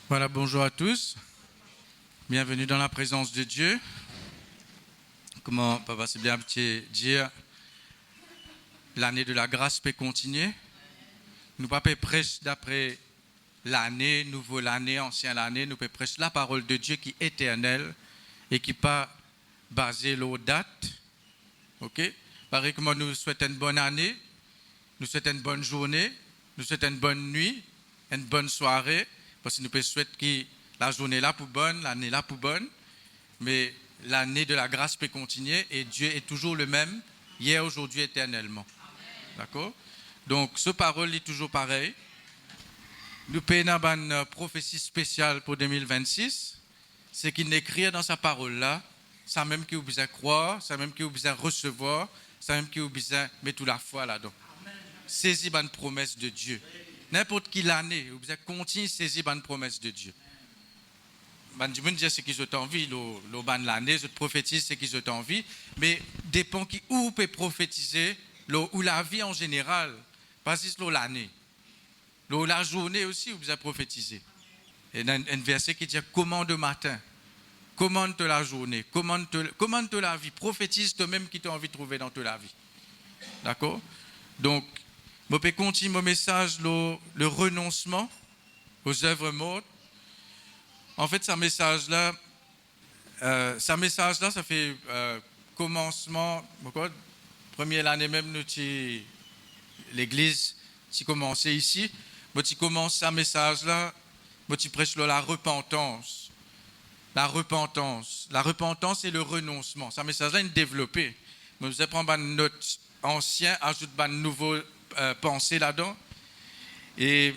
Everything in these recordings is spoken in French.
Voilà, bonjour à tous. Bienvenue dans la présence de Dieu. Comment Papa c'est bien petit dire, l'année de la grâce peut continuer. Nous pas prêcher d'après l'année, nouveau l'année, ancien l'année. Nous peut prêcher la parole de Dieu qui est éternelle et qui pas basée sur date. Ok? Pareil que moi nous souhaitons une bonne année, nous souhaitons une bonne journée, nous souhaitons une bonne nuit, une bonne soirée. Parce que nous pouvons souhaiter que la journée là pour bonne, l'année là pour bonne, mais l'année de la grâce peut continuer et Dieu est toujours le même, hier, aujourd'hui, éternellement. D'accord? Donc, ce parole est toujours pareil. Nous payons une prophétie spéciale pour 2026. C'est qu'il écrit dans sa parole là, ça même qui vous besoin croire, ça même qui vous besoin recevoir, ça même qui vous besoin mettre toute la foi là-dedans. Saisis une promesse de Dieu. N'importe quelle année, vous devez continuer à saisir une promesse de Dieu. Je veux dire ce qu'ils ont envie, l'année, je prophétise ce qu'ils ont envie, mais dépend qui où peut prophétiser, ou la vie en général, pas juste l'année. La journée aussi, vous devez prophétiser. Et il y a un verset qui dit commande le matin, commande la journée, commande la vie, prophétise toi-même qui tu as envie de trouver dans toute la vie. D'accord? Donc, je peux continuer mon message, le renoncement aux œuvres mortes. En fait, ce message-là, ça fait commencement. Première année même, l'église, qui commençait ici. Tu commences ce message-là, tu prêches la repentance. La repentance. La repentance et le renoncement. Ce message-là est développé. Vous allez prendre notre ancien, ajoute une nouvelle pensée là-dedans. Et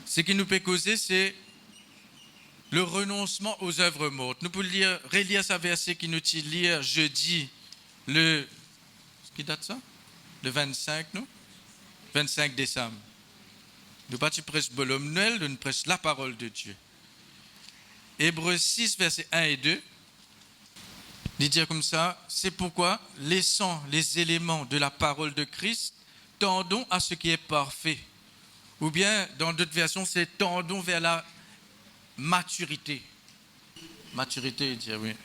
ce qui nous peut causer, c'est le renoncement aux œuvres mortes. Nous pouvons relire ce verset qui nous dit lire jeudi, ce qui date ça? Le 25, non? 25 décembre. Nous pas tu prêches Bolom Noël, nous prêches la parole de Dieu. Hébreux 6, versets 1 et 2. Il dit comme ça, c'est pourquoi, laissant les éléments de la parole de Christ, tendons à ce qui est parfait. Ou bien, dans d'autres versions, c'est tendons vers la maturité. Maturité, il dit oui.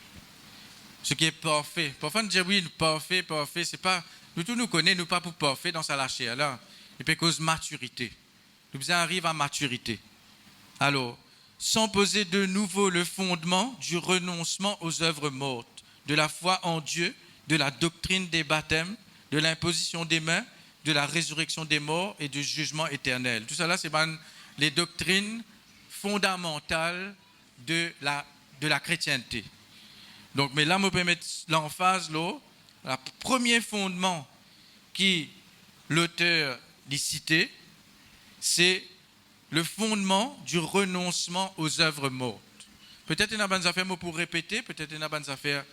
Ce qui est parfait. Parfois, on dit oui, parfait, c'est pas. Nous tous nous connaissons, nous pas pour parfait dans sa lâcher. Alors, il peut cause maturité. Nous arrivons à maturité. Alors, sans poser de nouveau le fondement du renoncement aux œuvres mortes, de la foi en Dieu, de la doctrine des baptêmes, de l'imposition des mains, de la résurrection des morts et du jugement éternel. Tout ça là, c'est les doctrines fondamentales de la chrétienté. Donc, mais là, je peux mettre l'emphase, le premier fondement qui l'auteur dit cité, c'est le fondement du renoncement aux œuvres mortes. Peut-être il y a des affaires pour répéter, peut-être il y a des affaires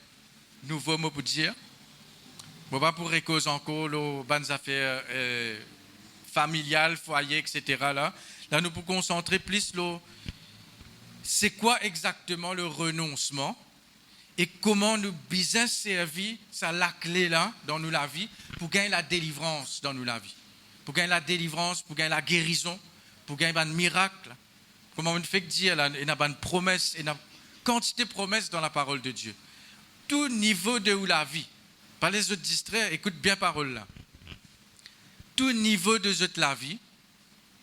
nouveaux mots pour dire. Je ne vais pas pour cause encore les affaires familiales, foyer, etc. Là, nous pouvons concentrer plus sur c'est quoi exactement le renoncement et comment nous bien servir, ça la clé là dans nous la vie pour gagner la délivrance dans nous la vie. Pour gagner la délivrance, pour gagner la guérison, pour gagner un miracle. Comment on fait dire, il y a une promesse, il y a une quantité de promesses dans la parole de Dieu. Tout niveau de où la vie, pas les autres distraits, écoute bien parole là. Tout niveau de la vie,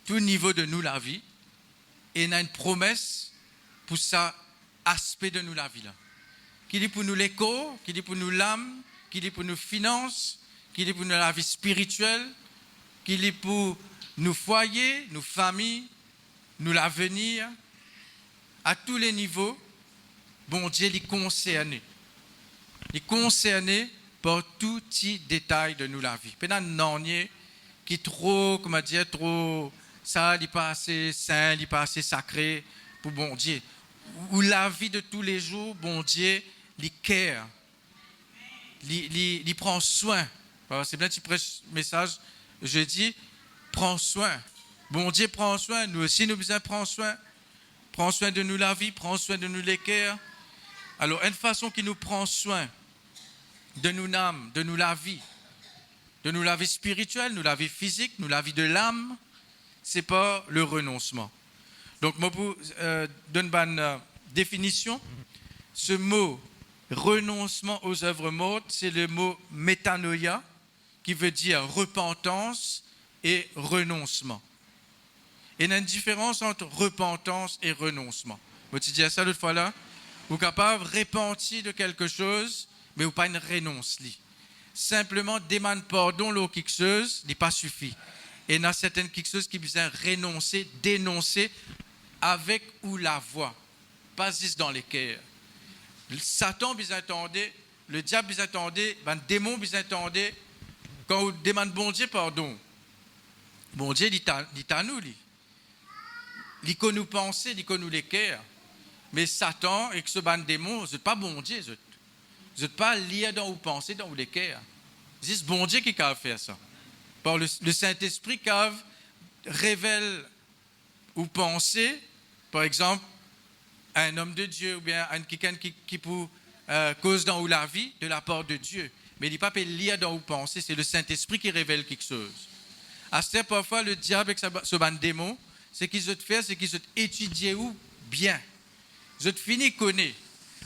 tout niveau de nous la vie, et il y a une promesse pour ça aspect de nous la vie là. Qui dit pour nous les corps, qui dit pour nous l'âme, qui dit pour nous finances, qui dit pour nous la vie spirituelle, qui dit pour nos foyers, nos familles, nous l'avenir, à tous les niveaux, bon Dieu est concerné. Il est concerné par tout petit détail de nous la vie. Peut-être non qui trop, comment dire, trop, ça n'est pas assez saint, n'est pas assez sacré pour bon Dieu. Ou la vie de tous les jours, bon Dieu, il care, il prend soin. C'est bien tu prêches message, je dis, prends soin. Bon Dieu prend soin, nous aussi nous besoin prendre soin. Prends soin de nous la vie, prends soin de nous les cœurs. Alors, une façon qui nous prend soin de nous âme, de nous la vie spirituelle, nous la vie physique, nous la vie de l'âme, c'est pas le renoncement. Donc, je vous donne une définition. Ce mot renoncement aux œuvres mortes, c'est le mot métanoïa, qui veut dire repentance et renoncement. Et il y a une différence entre repentance et renoncement. Vous dis ça l'autre fois là, vous êtes capable de repentir de quelque chose, mais vous pas une renonce. Simplement demander pardon à quelque chose, n'est pas suffit. Et il y a certaines quelque chose qui besoin renoncer, dénoncer avec ou la voix, pas juste dans les cœurs. Satan vous attendez, le diable vous attendez, le démon vous attendez. Quand vous demandez bon Dieu pardon, bon Dieu dit à nous, il connaît nous penser, il connaît nous les cœurs. Mais Satan et ce démon, vous n'êtes pas bon Dieu, vous n'êtes pas lié dans vos pensées, dans vos les cœurs. C'est bon Dieu qui a fait ça. Par le Saint-Esprit qui révèle ou pensées, par exemple, à un homme de Dieu ou bien à quelqu'un qui peut cause dans la vie de la part de Dieu. Mais il n'est pas lié dans vos pensées, c'est le Saint-Esprit qui révèle quelque chose. À ce temps, parfois, le diable avec ce démon, ce qu'ils ont fait, c'est qu'ils ont étudié où bien. Ils ont fini connaître.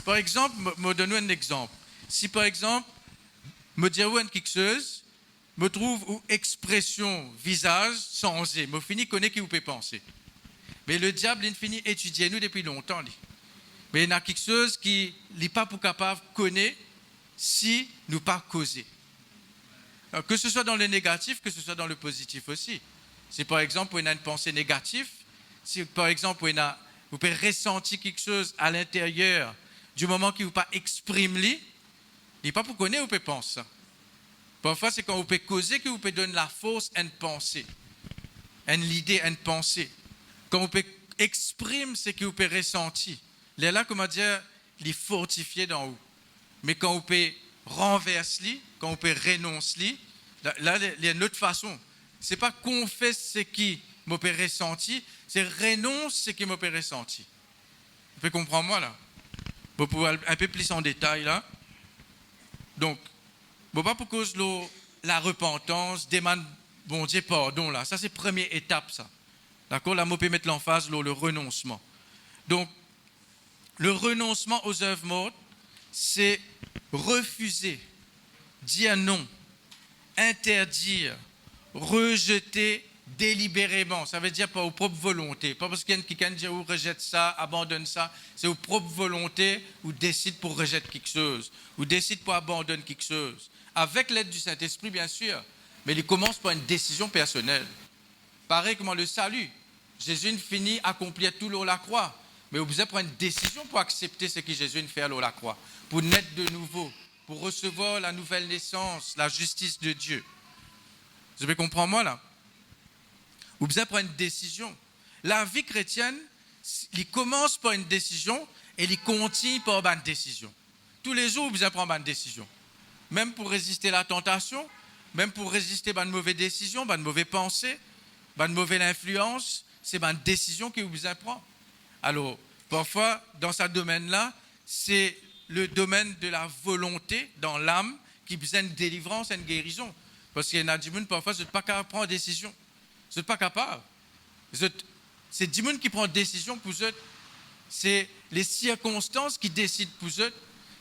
Par exemple, je donne un exemple. Si par exemple, je dis quelque chose, je trouve une expression visage changée, je finis connaître qui vous peut penser. Mais le diable, il finit étudier nous depuis longtemps. Mais il y a quelque chose qui n'est pas pour capable de connaître si nous pas causer. Alors, que ce soit dans le négatif, que ce soit dans le positif aussi. Si par exemple, vous avez une pensée négative, si par exemple, vous pouvez ressentir quelque chose à l'intérieur du moment que vous ne pas exprimer, il n'est pas pour connaître, vous pouvez penser. Parfois, c'est quand vous pouvez causer que vous pouvez donner la force à une pensée, à une idée, à une pensée. Quand vous pouvez exprimer ce que vous pouvez ressentir. Là, comment dire, il est fortifié dans vous. Mais quand vous pouvez renverser, quand vous pouvez renoncer, là, il y a une autre façon. Ce n'est pas confesse ce qui m'a ressenti, c'est renonce ce qui m'a ressenti. Vous pouvez comprendre moi là? Vous pouvez un peu plus en détail là. Donc, pas pour cause de la repentance, demande bon Dieu pardon là. Ça c'est la première étape ça. D'accord? Là, on peut mettre l'emphase sur le renoncement. Donc, le renoncement aux œuvres mortes, c'est refuser, dire non, interdire, rejeter délibérément. Ça veut dire par vos propres volontés. Pas parce qu'il y a quelqu'un qui dit ou rejette ça, abandonne ça. C'est vos propres volontés ou décide pour rejeter quelque chose, ou décide pour abandonner quelque chose. Avec l'aide du Saint-Esprit, bien sûr. Mais il commence par une décision personnelle. Pareil comme le salut. Jésus finit accomplir tout sur la croix. Mais vous avez prendre une décision pour accepter ce que Jésus fait sur la croix. Pour naître de nouveau. Pour recevoir la nouvelle naissance, la justice de Dieu. Vous avez compris moi là? Vous avez prendre une décision. La vie chrétienne, il commence par une décision et il continue par une décision. Tous les jours, vous avez prendre une décision. Même pour résister à la tentation, même pour résister à une mauvaise décision, à une mauvaise pensée, à une mauvaise influence, c'est une décision que vous apprenez. Alors, parfois, dans ce domaine-là, c'est le domaine de la volonté dans l'âme qui besoin de délivrance et de guérison. Parce qu'il y a des gens, parfois, vous n'êtes pas capable de prendre une décision. Vous n'êtes pas capable. C'est des gens qui prennent une décision pour eux. C'est les circonstances qui décident pour eux.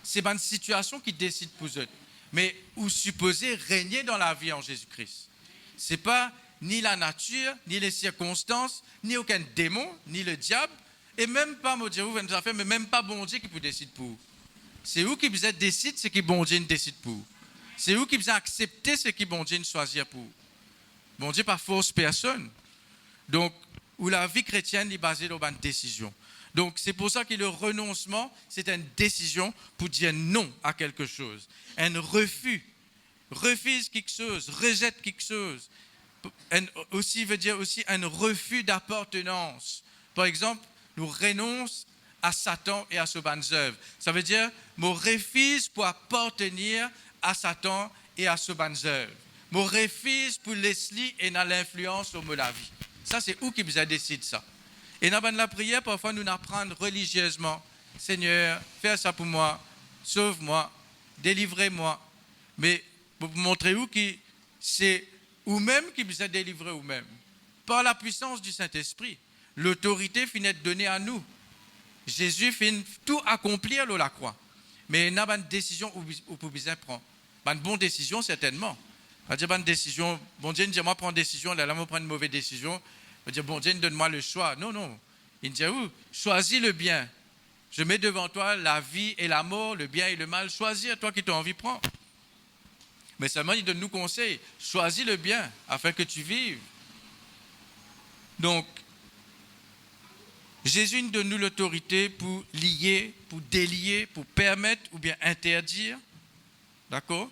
C'est une situation qui décide pour eux. Mais vous supposez régner dans la vie en Jésus-Christ. Ce n'est pas ni la nature, ni les circonstances, ni aucun démon, ni le diable, et même pas, mais même pas bon Dieu qui vous décide pour vous. C'est vous qui vous décide ce que bon Dieu décide pour vous. C'est vous qui vous acceptez ce que bon Dieu choisit pour vous. Bon Dieu pas force personne. Donc, où la vie chrétienne est basée sur une décision. Donc, c'est pour ça que le renoncement, c'est une décision pour dire non à quelque chose. Un refus. Refuse quelque chose, rejette quelque chose. Aussi veut dire aussi un refus d'appartenance. Par exemple, nous renonçons à Satan et à ses bonnes œuvres. Ça veut dire, mon refuse pour appartenir à Satan et à ses bonnes œuvres. Mon refuse pour laisser et dans l'influence sur ma vie. Ça, c'est où qui vous a décidé ça. Et dans la prière, parfois, nous apprenons religieusement, Seigneur, fais ça pour moi, sauve-moi, délivrez-moi. Mais pour vous montrer où qui c'est vous-même qui vous a délivré vous-même. Par la puissance du Saint-Esprit. L'autorité finit d'être donnée à nous. Jésus finit tout accomplir sur la croix. Mais il y a une décision où vous besoin prendre. Une bonne décision, certainement. On va dire une décision, bon Dieu, dit moi prendre une décision, là, moi prendre une mauvaise décision. On va dire, bon Dieu, donne-moi le choix. Non, non. Il dit, choisis le bien. Je mets devant toi la vie et la mort, le bien et le mal. Choisis à toi qui t'as envie de prendre. Mais seulement, il donne nous conseil. Choisis le bien afin que tu vives. Donc, Jésus nous donne nous l'autorité pour lier, pour délier, pour permettre ou bien interdire. D'accord?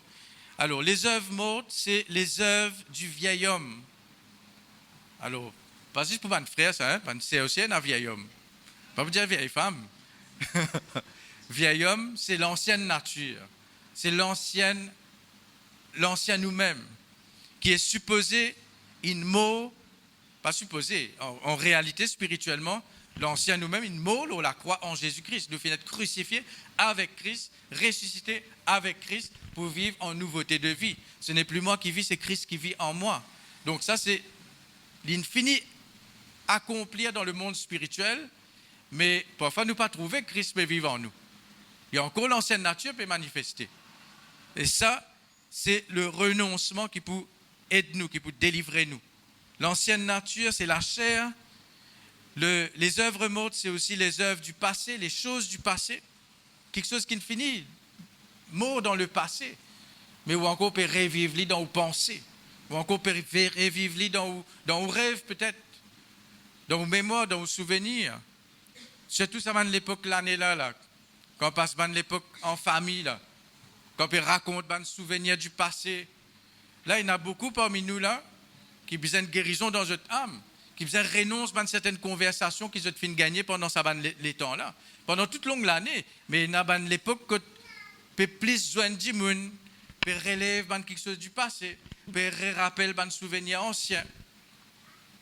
Alors, les œuvres mortes, c'est les œuvres du vieil homme. Alors, pas juste pour un frère, ça, hein? C'est aussi un vieil homme. Pas vous dire vieille femme. Vieil homme, c'est l'ancienne nature. C'est l'ancien nous-mêmes, qui est supposé, pas supposé, en réalité, spirituellement, l'ancien nous-mêmes, il meurt la croix en Jésus-Christ. Nous finissons être crucifiés avec Christ, ressuscités avec Christ pour vivre en nouveauté de vie. Ce n'est plus moi qui vis, c'est Christ qui vit en moi. Donc ça, c'est l'infini accomplir dans le monde spirituel, mais parfois nous pas trouver que Christ peut vivre en nous. Il y a encore l'ancienne nature qui peut manifester. Et ça, c'est le renoncement qui peut aider nous, qui peut délivrer nous. L'ancienne nature, c'est la chair. Les œuvres mortes, c'est aussi les œuvres du passé, les choses du passé. Quelque chose qui ne finit, mort dans le passé, mais où encore peut revivre dans vos pensées, ou encore peut revivre dans vos rêves peut-être, dans vos mémoires, dans vos souvenirs. Surtout ça va de l'époque l'année là, quand on passe de l'époque en famille, là, quand on raconte des souvenirs du passé. Là, il y en a beaucoup parmi nous là, qui ont besoin de guérison dans notre âme, qui besoin de renoncer à certaines conversations qu'ils ont fait gagner pendant les temps-là, pendant toute longue l'année. Mais il y a l'époque que peut plus joindre du monde, peut relève quelque chose du passé, peut rappeler des souvenirs anciens.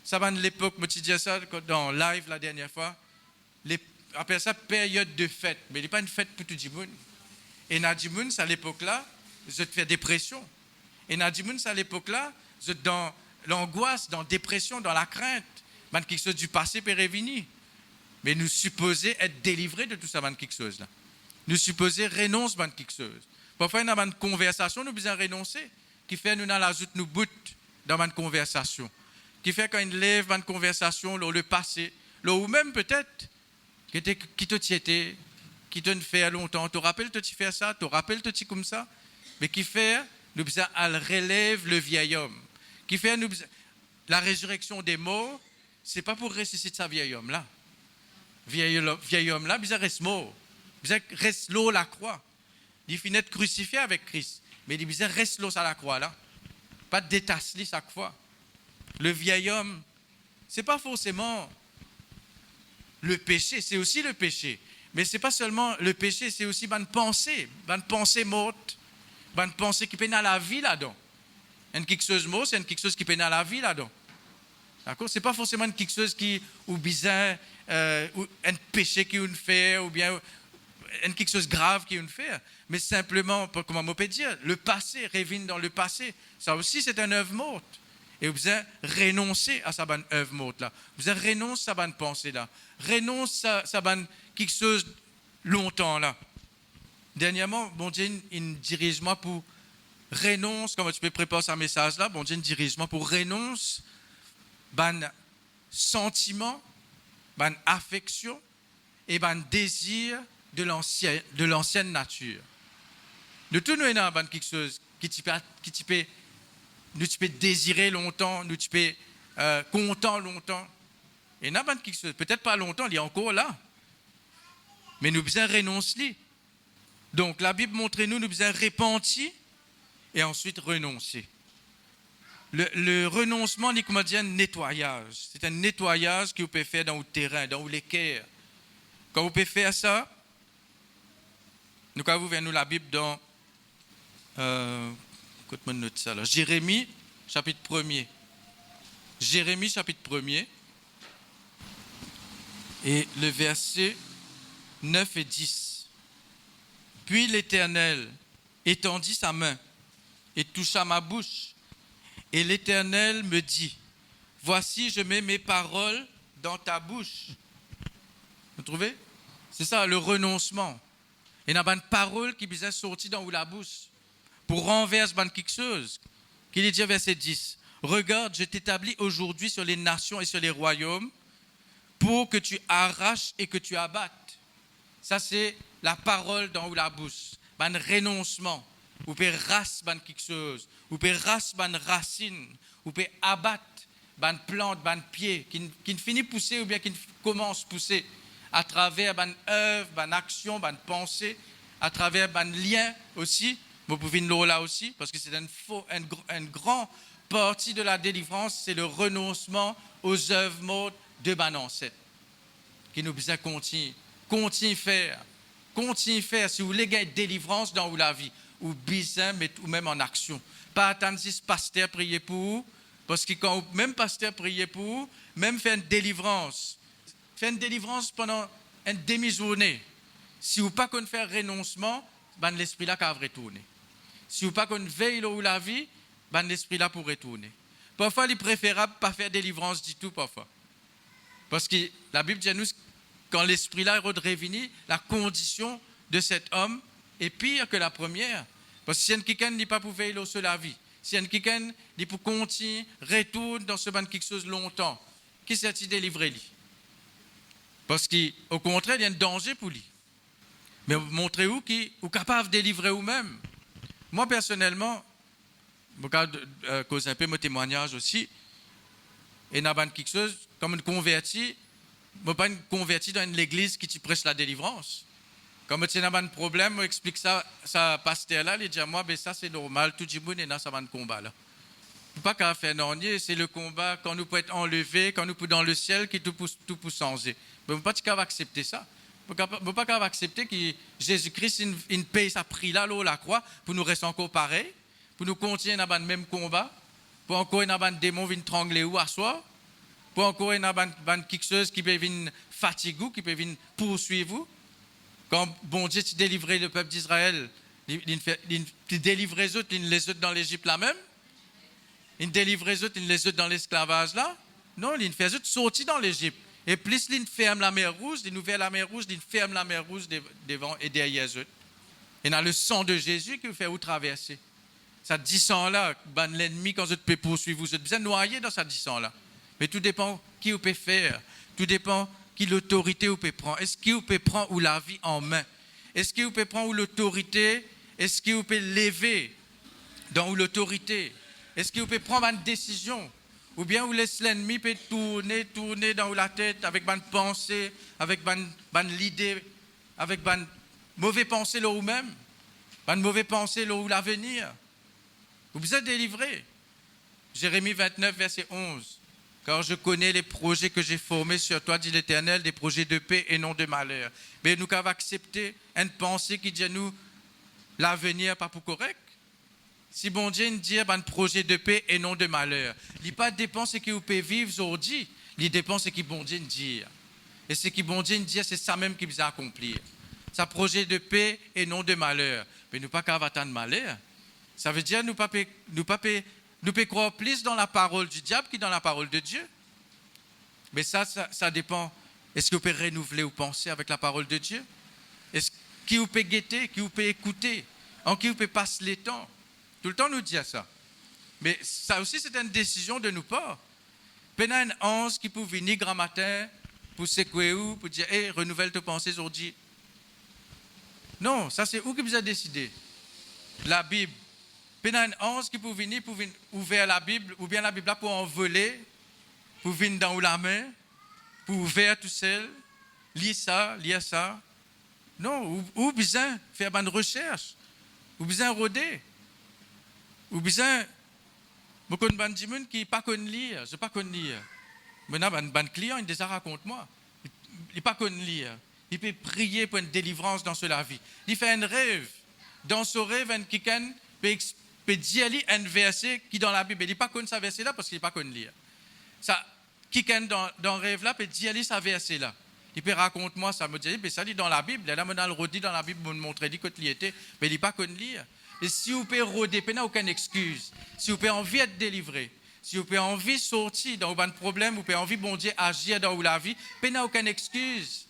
Ça va de l'époque, je te dis ça dans live la dernière fois, appelle ça période de fête, mais il n'est pas une fête pour tout le monde. Et dans le monde, à l'époque-là, je te fais dépression. Et dans le monde, à l'époque-là, je te dans l'angoisse, dans la dépression, dans la crainte. Quelque chose du passé peut revenir. Mais nous supposons être délivrés de tout ça, quelque chose là. Nous supposons renoncer à quelque chose. Parfois, il y a une conversation, nous besoin renoncer, qui fait nous l'ajoute nous bout dans une conversation. Qui fait quand il lève une conversation, le passé, ou même peut-être, qui te tiétait, qui te fait longtemps, tu te rappelles, tu fais ça, tu te rappelles, tu comme ça, mais qui fait, nous besoin, elle relève le vieil homme. Qui fait, nous besoin, la résurrection des morts, c'est pas pour ressusciter ce vieil homme là. Vieil homme là, il reste mort. Il reste l'eau la croix. Il finit d'être crucifié avec Christ. Mais il reste l'eau à la croix là. Pas de détasser chaque fois. Le vieil homme, c'est pas forcément le péché, c'est aussi le péché. Mais c'est pas seulement le péché, c'est aussi une pensée morte, une pensée qui peine à la vie là-dedans. Une quelque chose mort, c'est quelque chose qui peine à la vie là-dedans. D'accord? C'est pas forcément quelque chose qui ou bizarre, ou un péché qui on fait, ou bien quelque chose de grave qui on fait, mais simplement, comment on peut dire, le passé, revient dans le passé. Ça aussi, c'est une œuvre morte. Et vous avez renoncé à sa bonne œuvre morte là. Vous avez renoncé à sa bonne pensée là. Renonce à sa bonne quelque chose longtemps là. Dernièrement, bon Dieu, il dirige moi pour renonce, comment tu peux préparer ce message là, bon Dieu, il dirige moi pour renonce, ban sentiment, ban affection et ban désir de l'ancienne nature. De tout nous avons quelque chose qui peut nous tu peux désirer longtemps, nous tu peux content longtemps. Et n'a pas quelque chose, peut-être pas longtemps, il est encore là. Mais nous besoin renoncer. Donc la Bible montre nous besoin repentir et ensuite renoncer. Le renoncement, il dit un nettoyage. C'est un nettoyage que vous pouvez faire dans le terrain, dans l'équerre. Quand vous pouvez faire ça, nous quand vous venez nous la Bible dans Jérémie, chapitre 1er. Jérémie, chapitre 1er. Et le verset 9 et 10. Puis l'Éternel étendit sa main et toucha ma bouche. Et l'Éternel me dit, voici, je mets mes paroles dans ta bouche. Vous trouvez? C'est ça, le renoncement. Il y a une parole qui vient sortir dans la bouche pour renverser quelque chose. Qu'il est dit verset 10. Regarde, je t'établis aujourd'hui sur les nations et sur les royaumes pour que tu arraches et que tu abattes. Ça, c'est la parole dans la bouche. Un renoncement. Vous pouvez raser quelque chose. Vous pouvez raser une racine. Vous pouvez abattre une plante, un pied qui ne finit de pousser ou bien qui commence à pousser à travers une œuvre, une action, une pensée, à travers un lien aussi. Vous pouvez le là aussi, parce que c'est une grande partie de la délivrance, c'est le renoncement aux œuvres mortes de nos ancêtres. Qui nous besoin continuer faire. Continuez faire si vous voulez gagner délivrance dans la vie, ou besoin mettre ou même en action. Pas attendre si le pasteur prier pour vous, parce que quand même pasteur prier pour vous, même faire une délivrance pendant une demi-journée. Si vous pas qu'on fait renoncement, l'esprit là va retourner. Si vous pas qu'on veille là la vie, l'esprit là pour retourner. Parfois, il est préférable pas faire délivrance du tout parfois. Parce que la Bible dit à nous, quand l'esprit là est revenu, la condition de cet homme est pire que la première. Parce que si quelqu'un n'est pas pour veiller sur la vie, si quelqu'un n'est pour continuer, retourne dans ce quelque chose longtemps, qui s'est-il délivré lui? Parce qu'au contraire, il y a un danger pour lui. Mais montrez-vous qu'il est capable de délivrer vous-même. Moi, personnellement, je vais causer un peu mon témoignage aussi. Et dans quelque chose, comme une convertie, je ne pas une convertie dans l'église qui te prêche la délivrance. Quand tu as un problème, je explique ça à pasteur-là, il dit à moi, ça c'est normal, tout le monde est dans ce combat là. Pas qu'à faire non, c'est le combat quand nous pouvons être enlevés, quand nous pouvons dans le ciel, qui tout peut changer. Mais pas qu'à accepter ça. Ne pas qu'à accepter que Jésus-Christ il paye sa prix là, la croix, pour nous rester encore pareil, pour nous continuer dans le même combat, pour encore un démon venir trangler ou asseoir, pour encore quelque chose qui peut venir fatiguer, qui peut venir poursuivre vous. Quand bon Dieu tu délivrais le peuple d'Israël, il délivrait les autres dans l'Égypte là même. Il délivrait les autres, il les autres dans l'esclavage là. Non, il fait les autres sortir dans l'Égypte. Et plus il ferme la mer Rouge, il ouvre la mer Rouge, il ferme la mer Rouge devant et derrière eux. Et dans le sang de Jésus qui vous fait où traverser. Ça 10 sang là, l'ennemi quand vous peut poursuivre, vous êtes bien noyé dans ça 10 sang là. Mais tout dépend qui vous peut faire, tout dépend qui l'autorité vous peut prendre. Est-ce qu'il vous peut prendre ou la vie en main? Est-ce qu'il vous peut prendre ou l'autorité? Est-ce qu'il vous peut lever dans l'autorité? Est-ce qu'il vous peut prendre une décision? Ou bien vous laissez l'ennemi peut tourner dans la tête avec une pensée, avec une idée, avec une mauvaise pensée là ou même, une mauvaise pensée là où l'avenir. Vous êtes délivré. Jérémie 29, verset 11. Car je connais les projets que j'ai formés sur toi, dit l'Éternel, des projets de paix et non de malheur. Mais nous avons accepté une pensée qui dit à nous l'avenir pas pour correct. Si bon Dieu nous dit un projet de paix et non de malheur, il n'y a pas de dépense qui vous peut vivre aujourd'hui, il dépend de ce que bon Dieu nous dit. Et ce que bon Dieu nous dit, c'est ça même qui vous a accomplir. C'est un projet de paix et non de malheur. Mais nous pas qu'à attendre malheur. Ça veut dire nous pouvons croire plus dans la parole du diable que dans la parole de Dieu. Mais ça dépend. Est-ce que vous pouvez renouveler ou penser avec la parole de Dieu? Est-ce qui vous peut guetter, qui vous peut écouter, en qui vous peut passer le temps? Tout le temps nous dit ça. Mais ça aussi, c'est une décision de nous pas. Pendant un ange qui peut venir grand matin pour secouer ou pour dire hey, renouvelle tes pensées aujourd'hui. Non, ça c'est où que vous avez décidé? La Bible. Pendant un ange qui peut venir ouvrir la Bible, ou bien la Bible là pour envoler, pour venir dans la main, pour ouvrir tout seul, lire ça. Non, ou besoin faire une recherche, ou besoin rôder. Ou bien, beaucoup de gens qui ne pas lire, je ne pas lire. Maintenant, un client, il déjà raconte moi. Il ne pas lire. Il peut prier pour une délivrance dans la vie. Il fait un rêve. Dans ce rêve, quelqu'un peut dire un verset qui dans la Bible. Il ne pas ce verset-là parce qu'il ne pas lire. Ça, quelqu'un dans le rêve là peut dire ce verset-là. Il peut raconter moi ça, me dit, mais ça dit dans la Bible. Là, maintenant, le redit dans la Bible, me montrer dit qu'il était, mais il ne pas lire. Et si vous pouvez rôder, vous n'avez aucune excuse. Si vous pouvez envie d'être délivré, Si vous avez envie de sortir dans un problème, vous avez envie de bon Dieu agir dans la vie, vous n'avez aucune excuse.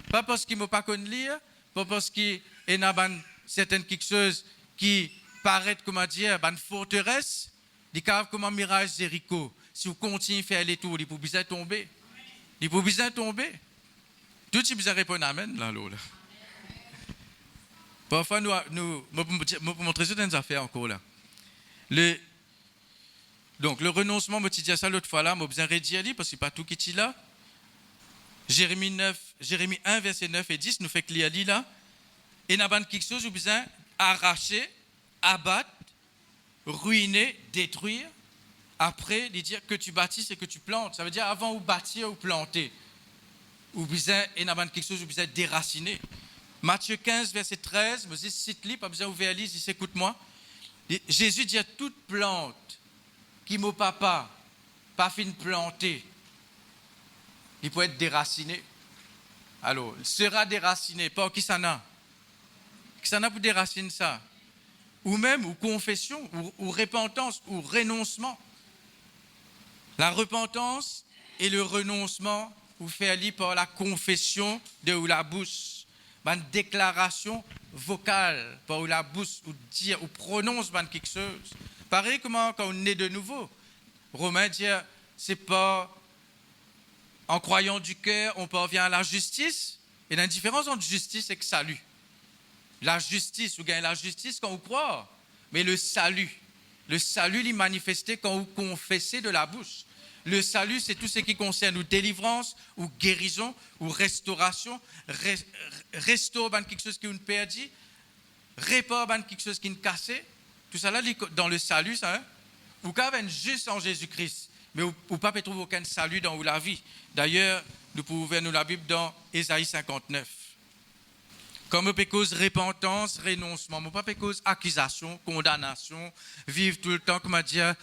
Pas parce qu'il ne m'a pas connu lire, pas parce qu'il y a certaines quelque chose qui paraît, comment dire, une forteresse, des caves comme un mirage Jéricho. Si vous continuez à faire les tours, il peut bien tomber. Il peut bien tomber. Tout le monde a répondu amen là, là. Parfois, nous montrer certaines affaires encore là. Donc, le renoncement, je disais ça l'autre fois là, je besoin de redire parce que ce n'est pas tout qui est là. Jérémie 1, verset 9 et 10, nous fait que l'IA là. Et nous avons quelque chose, nous besoin arracher, abattre, ruiner, détruire. Après, il dit que tu bâtisses et que tu plantes. Ça veut dire avant ou bâtir ou planter. Ou besoin, et nous avons quelque chose, nous besoin déraciner. Matthieu 15, verset 13, je dis, cite-le, pas besoin d'ouvrir la liste, il écoute-moi. Jésus dit à toute plante qui mon papa pas fin planter, il peut être déraciné. Alors, il sera déraciné. Pas qui ça n'a? Qui ça n'a pour déraciner ça? Ou même, ou confession, ou repentance, ou renoncement. La repentance et le renoncement, vous fait aller par la confession de la bouche. Une déclaration vocale par la bouche, ou dire, ou prononce quelque chose. Pareil comment quand on est de nouveau. Romain dit, c'est pas en croyant du cœur, on parvient à la justice. Et la différence entre justice et salut. La justice, vous gagnez la justice quand vous croyez. Mais le salut, il est manifesté quand vous confessez de la bouche. Le salut, c'est tout ce qui concerne ou délivrance, ou guérison, ou restauration. Restaure quelque chose qui est perdu, répare quelque chose qui est cassé. Tout ça là, dans le salut, ça, hein? Vous avez juste en Jésus-Christ, mais vous ne pouvez pas trouver aucun salut dans la vie. D'ailleurs, nous pouvons ouvrir la Bible dans Ésaïe 59. Comme on peut cause repentance, renoncement, on ne peut pas cause accusation, condamnation, vivre tout le temps, comment dire,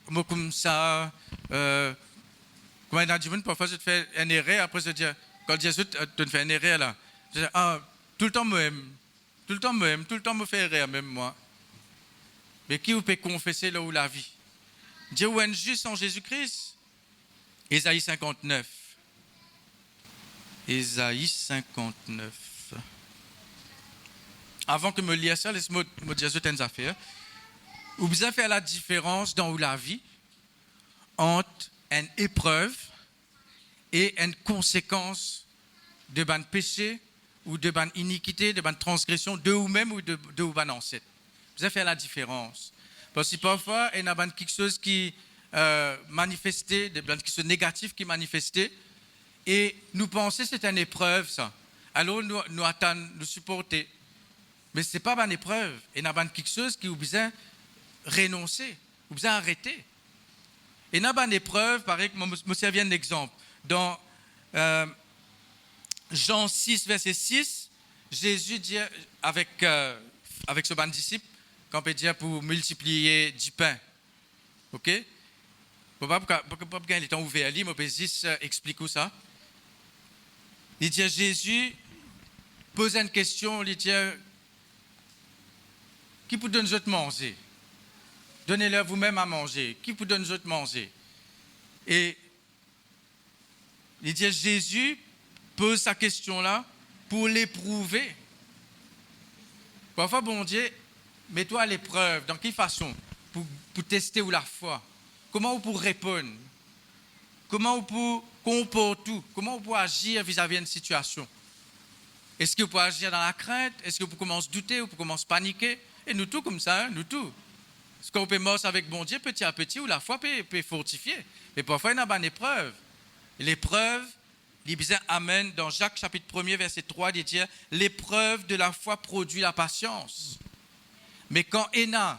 moi comme ça, comment il a dit, parfois je te fais un erreur, après je dis, quand Jésus te fait un erreur là, je dis, tout le temps moi-même, tout le temps moi-même, tout le temps me fait erreur même moi. Mais qui vous peut confesser là où la vie? Dieu ou est juste en Jésus-Christ? Ésaïe 59. Ésaïe 59. Avant que me lire ça, laisse-moi dire certaines affaires. Vous avez fait la différence dans la vie entre une épreuve et une conséquence de ban péché ou de ban iniquité, de ban transgression de vous-même ou de ban ancêtre. Vous avez fait la différence. Parce que parfois, il y a quelque chose qui manifesté, quelque chose de négatif qui manifesté, et nous pensons que c'est une épreuve, ça. Alors, nous attendons, nous supporter. Mais ce n'est pas une épreuve. Il y a quelque chose qui vous besoin renoncer, vous besoin arrêter. Et dans une épreuve, pareil, je me servir d'un exemple. Dans Jean 6, verset 6, Jésus dit avec ce bon disciple, qu'on peut dire pour multiplier du pain. OK? Pourquoi il est ouvert à lire, je peux juste expliquer ça. Il dit Jésus pose une question, il dit qui vous donne de manger? Donnez-leur vous-même à manger. Qui vous donne de manger? Et il dit Jésus pose sa question-là pour l'éprouver. Parfois, bon Dieu, mets-toi à l'épreuve. Dans quelle façon? Pour tester ou la foi. Comment vous pouvez répondre? Comment vous pouvez comporter? Comment vous pouvez agir vis-à-vis d'une situation? Est-ce que vous pouvez agir dans la crainte? Est-ce que vous commencez à douter ou vous commencez à paniquer? Et nous tous comme ça, hein? Nous tous. Est-ce qu'on peut marcher avec bon Dieu petit à petit ou la foi peut fortifier? Mais parfois, il y a une épreuve. L'épreuve, l'Église amène dans Jacques chapitre 1er, verset 3, il dit l'épreuve de la foi produit la patience. Mais quand il y a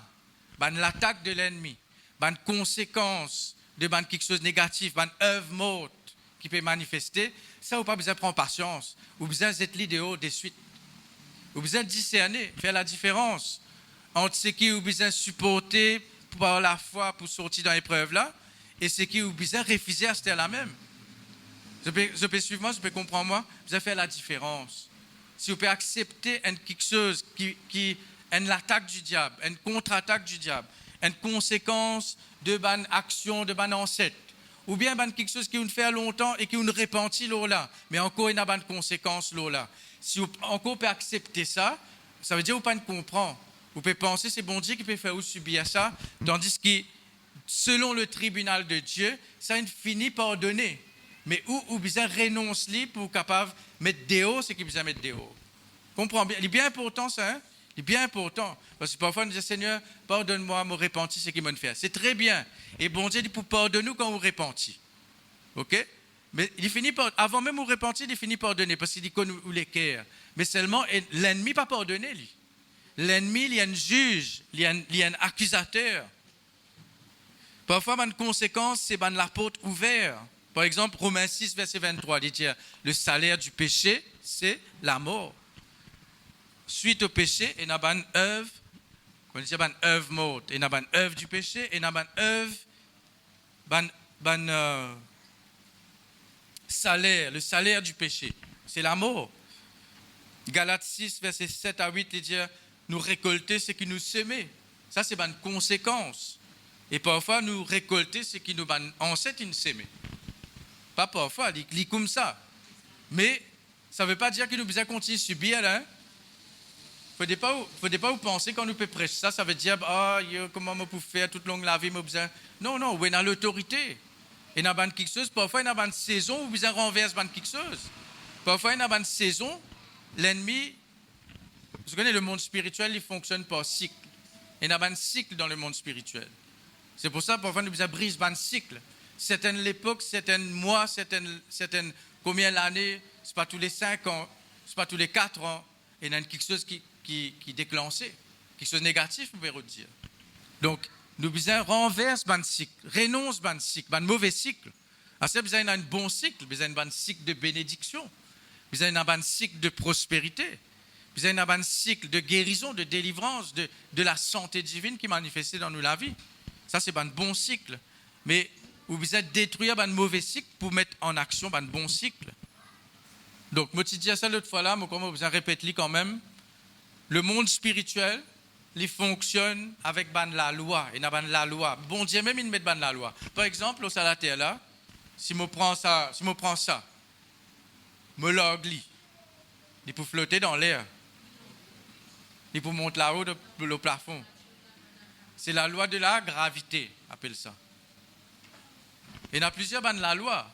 l'attaque de l'ennemi, une conséquence de quelque chose de négatif, une œuvre morte qui peut manifester, ça, vous n'avez pas besoin de prendre patience. Vous avez besoin d'être l'idéal de suite. Vous avez besoin de discerner, faire la différence entre ce qui vous besoin de supporter par la foi pour sortir dans l'épreuve là et ce qui vous besoin de refuser à cette là même. Je peux suivre moi, je peux comprendre moi, vous avez fait la différence. Si vous pouvez accepter quelque chose qui est une attaque du diable, une contre-attaque du diable, une conséquence de ban action de ban ancêtre. Ou bien ban quelque chose qui nous fait longtemps et qui nous repentit là. Mais encore, il y a une conséquence là. Si vous encore peut accepter ça, ça veut dire que vous ne comprenez pas. Vous pouvez penser que c'est bon Dieu qui peut faire ou subir ça, tandis que selon le tribunal de Dieu, ça ne finit par donner. Mais où vous besoin renonce pour capable mettre dehors ce qu'il besoin mettre dehors. Comprends bien, il est bien important ça, hein? Il est bien important. Parce que parfois on dit Seigneur, pardonne-moi, me repentis ce qu'il m'a fait. C'est très bien. Et bon Dieu dit pour pardonner nous quand on repentit. OK? Mais il finit par, avant même de repentir, il finit par donner parce qu'il dit qu'on nous les cœurs. Mais seulement l'ennemi pas pardonné lui. L'ennemi, il y a un juge, il y a un accusateur. Parfois, une conséquence, c'est la porte ouverte. Par exemple, Romains 6, verset 23, il dit le salaire du péché, c'est la mort. Suite au péché, il y a une œuvre, on dit une œuvre morte. Il y a une œuvre du péché, et il y a une œuvre, salaire, le salaire du péché, c'est la mort. Galates 6, verset 7 à 8, il dit nous récolter ce qui nous semait. Ça, c'est une conséquence. Et parfois, nous récolter ce qui nous ancêtre nous semait. Pas parfois, il dit comme ça. Mais ça ne veut pas dire que nous devons continuer à subir. Il ne faut pas vous penser quand nous peut prêcher ça, ça veut dire comment on peut faire toute longue la vie. Non, on a l'autorité. Il y a quelque chose, parfois il y a une saison où vous renverse quelque chose. Parfois il y a une saison, l'ennemi, vous connaissez le monde spirituel, il fonctionne par cycle. Il y a un cycle dans le monde spirituel. C'est pour ça parfois nous brise un cycle. Certaines époques, certains mois, certaines combien d'années, ce n'est pas tous les 5 ans, ce n'est pas tous les 4 ans. Il y a quelque chose qui déclenché, quelque chose de négatif, vous pouvez dire. Donc, nous besoin renverse un cycle, renonce un cycle, un mauvais cycle. Après, besoin d'un bon cycle, besoin d'un cycle de bénédiction, besoin d'un cycle de prospérité, besoin d'un cycle de guérison, de délivrance, de la santé divine qui manifeste dans nous la vie. Ça, c'est un bon cycle. Mais vous besoin détruire un mauvais cycle pour mettre en action un bon cycle. Donc, moi, je dis ça l'autre fois là, mais comme vous besoin répéter quand même, le monde spirituel, il fonctionne avec la loi. Il y a la loi. Bon Dieu, même il met la loi. Par exemple, au Salaté là, si je prends ça, me l'ogli, il peut flotter dans l'air. Il peut monter là-haut le plafond. C'est la loi de la gravité, appelle ça. Il y a plusieurs bandes de la loi.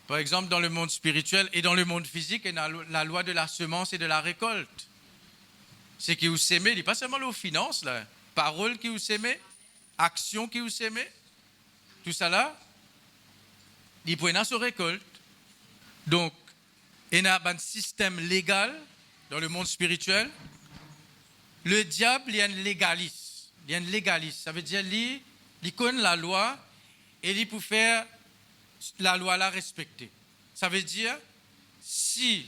Par exemple, dans le monde spirituel et dans le monde physique, il y a la loi de la semence et de la récolte. C'est qui vous s'aimez, il n'est pas seulement aux finances, là. Parole qui vous s'aimez, action qui vous s'aimez, tout ça là, il peut y avoir récolte. Donc, il y a un système légal dans le monde spirituel. Le diable, il y a un légaliste. Il y a un légaliste. Ça veut dire qu'il connaît la loi et il peut faire la loi la respecter. Ça veut dire, si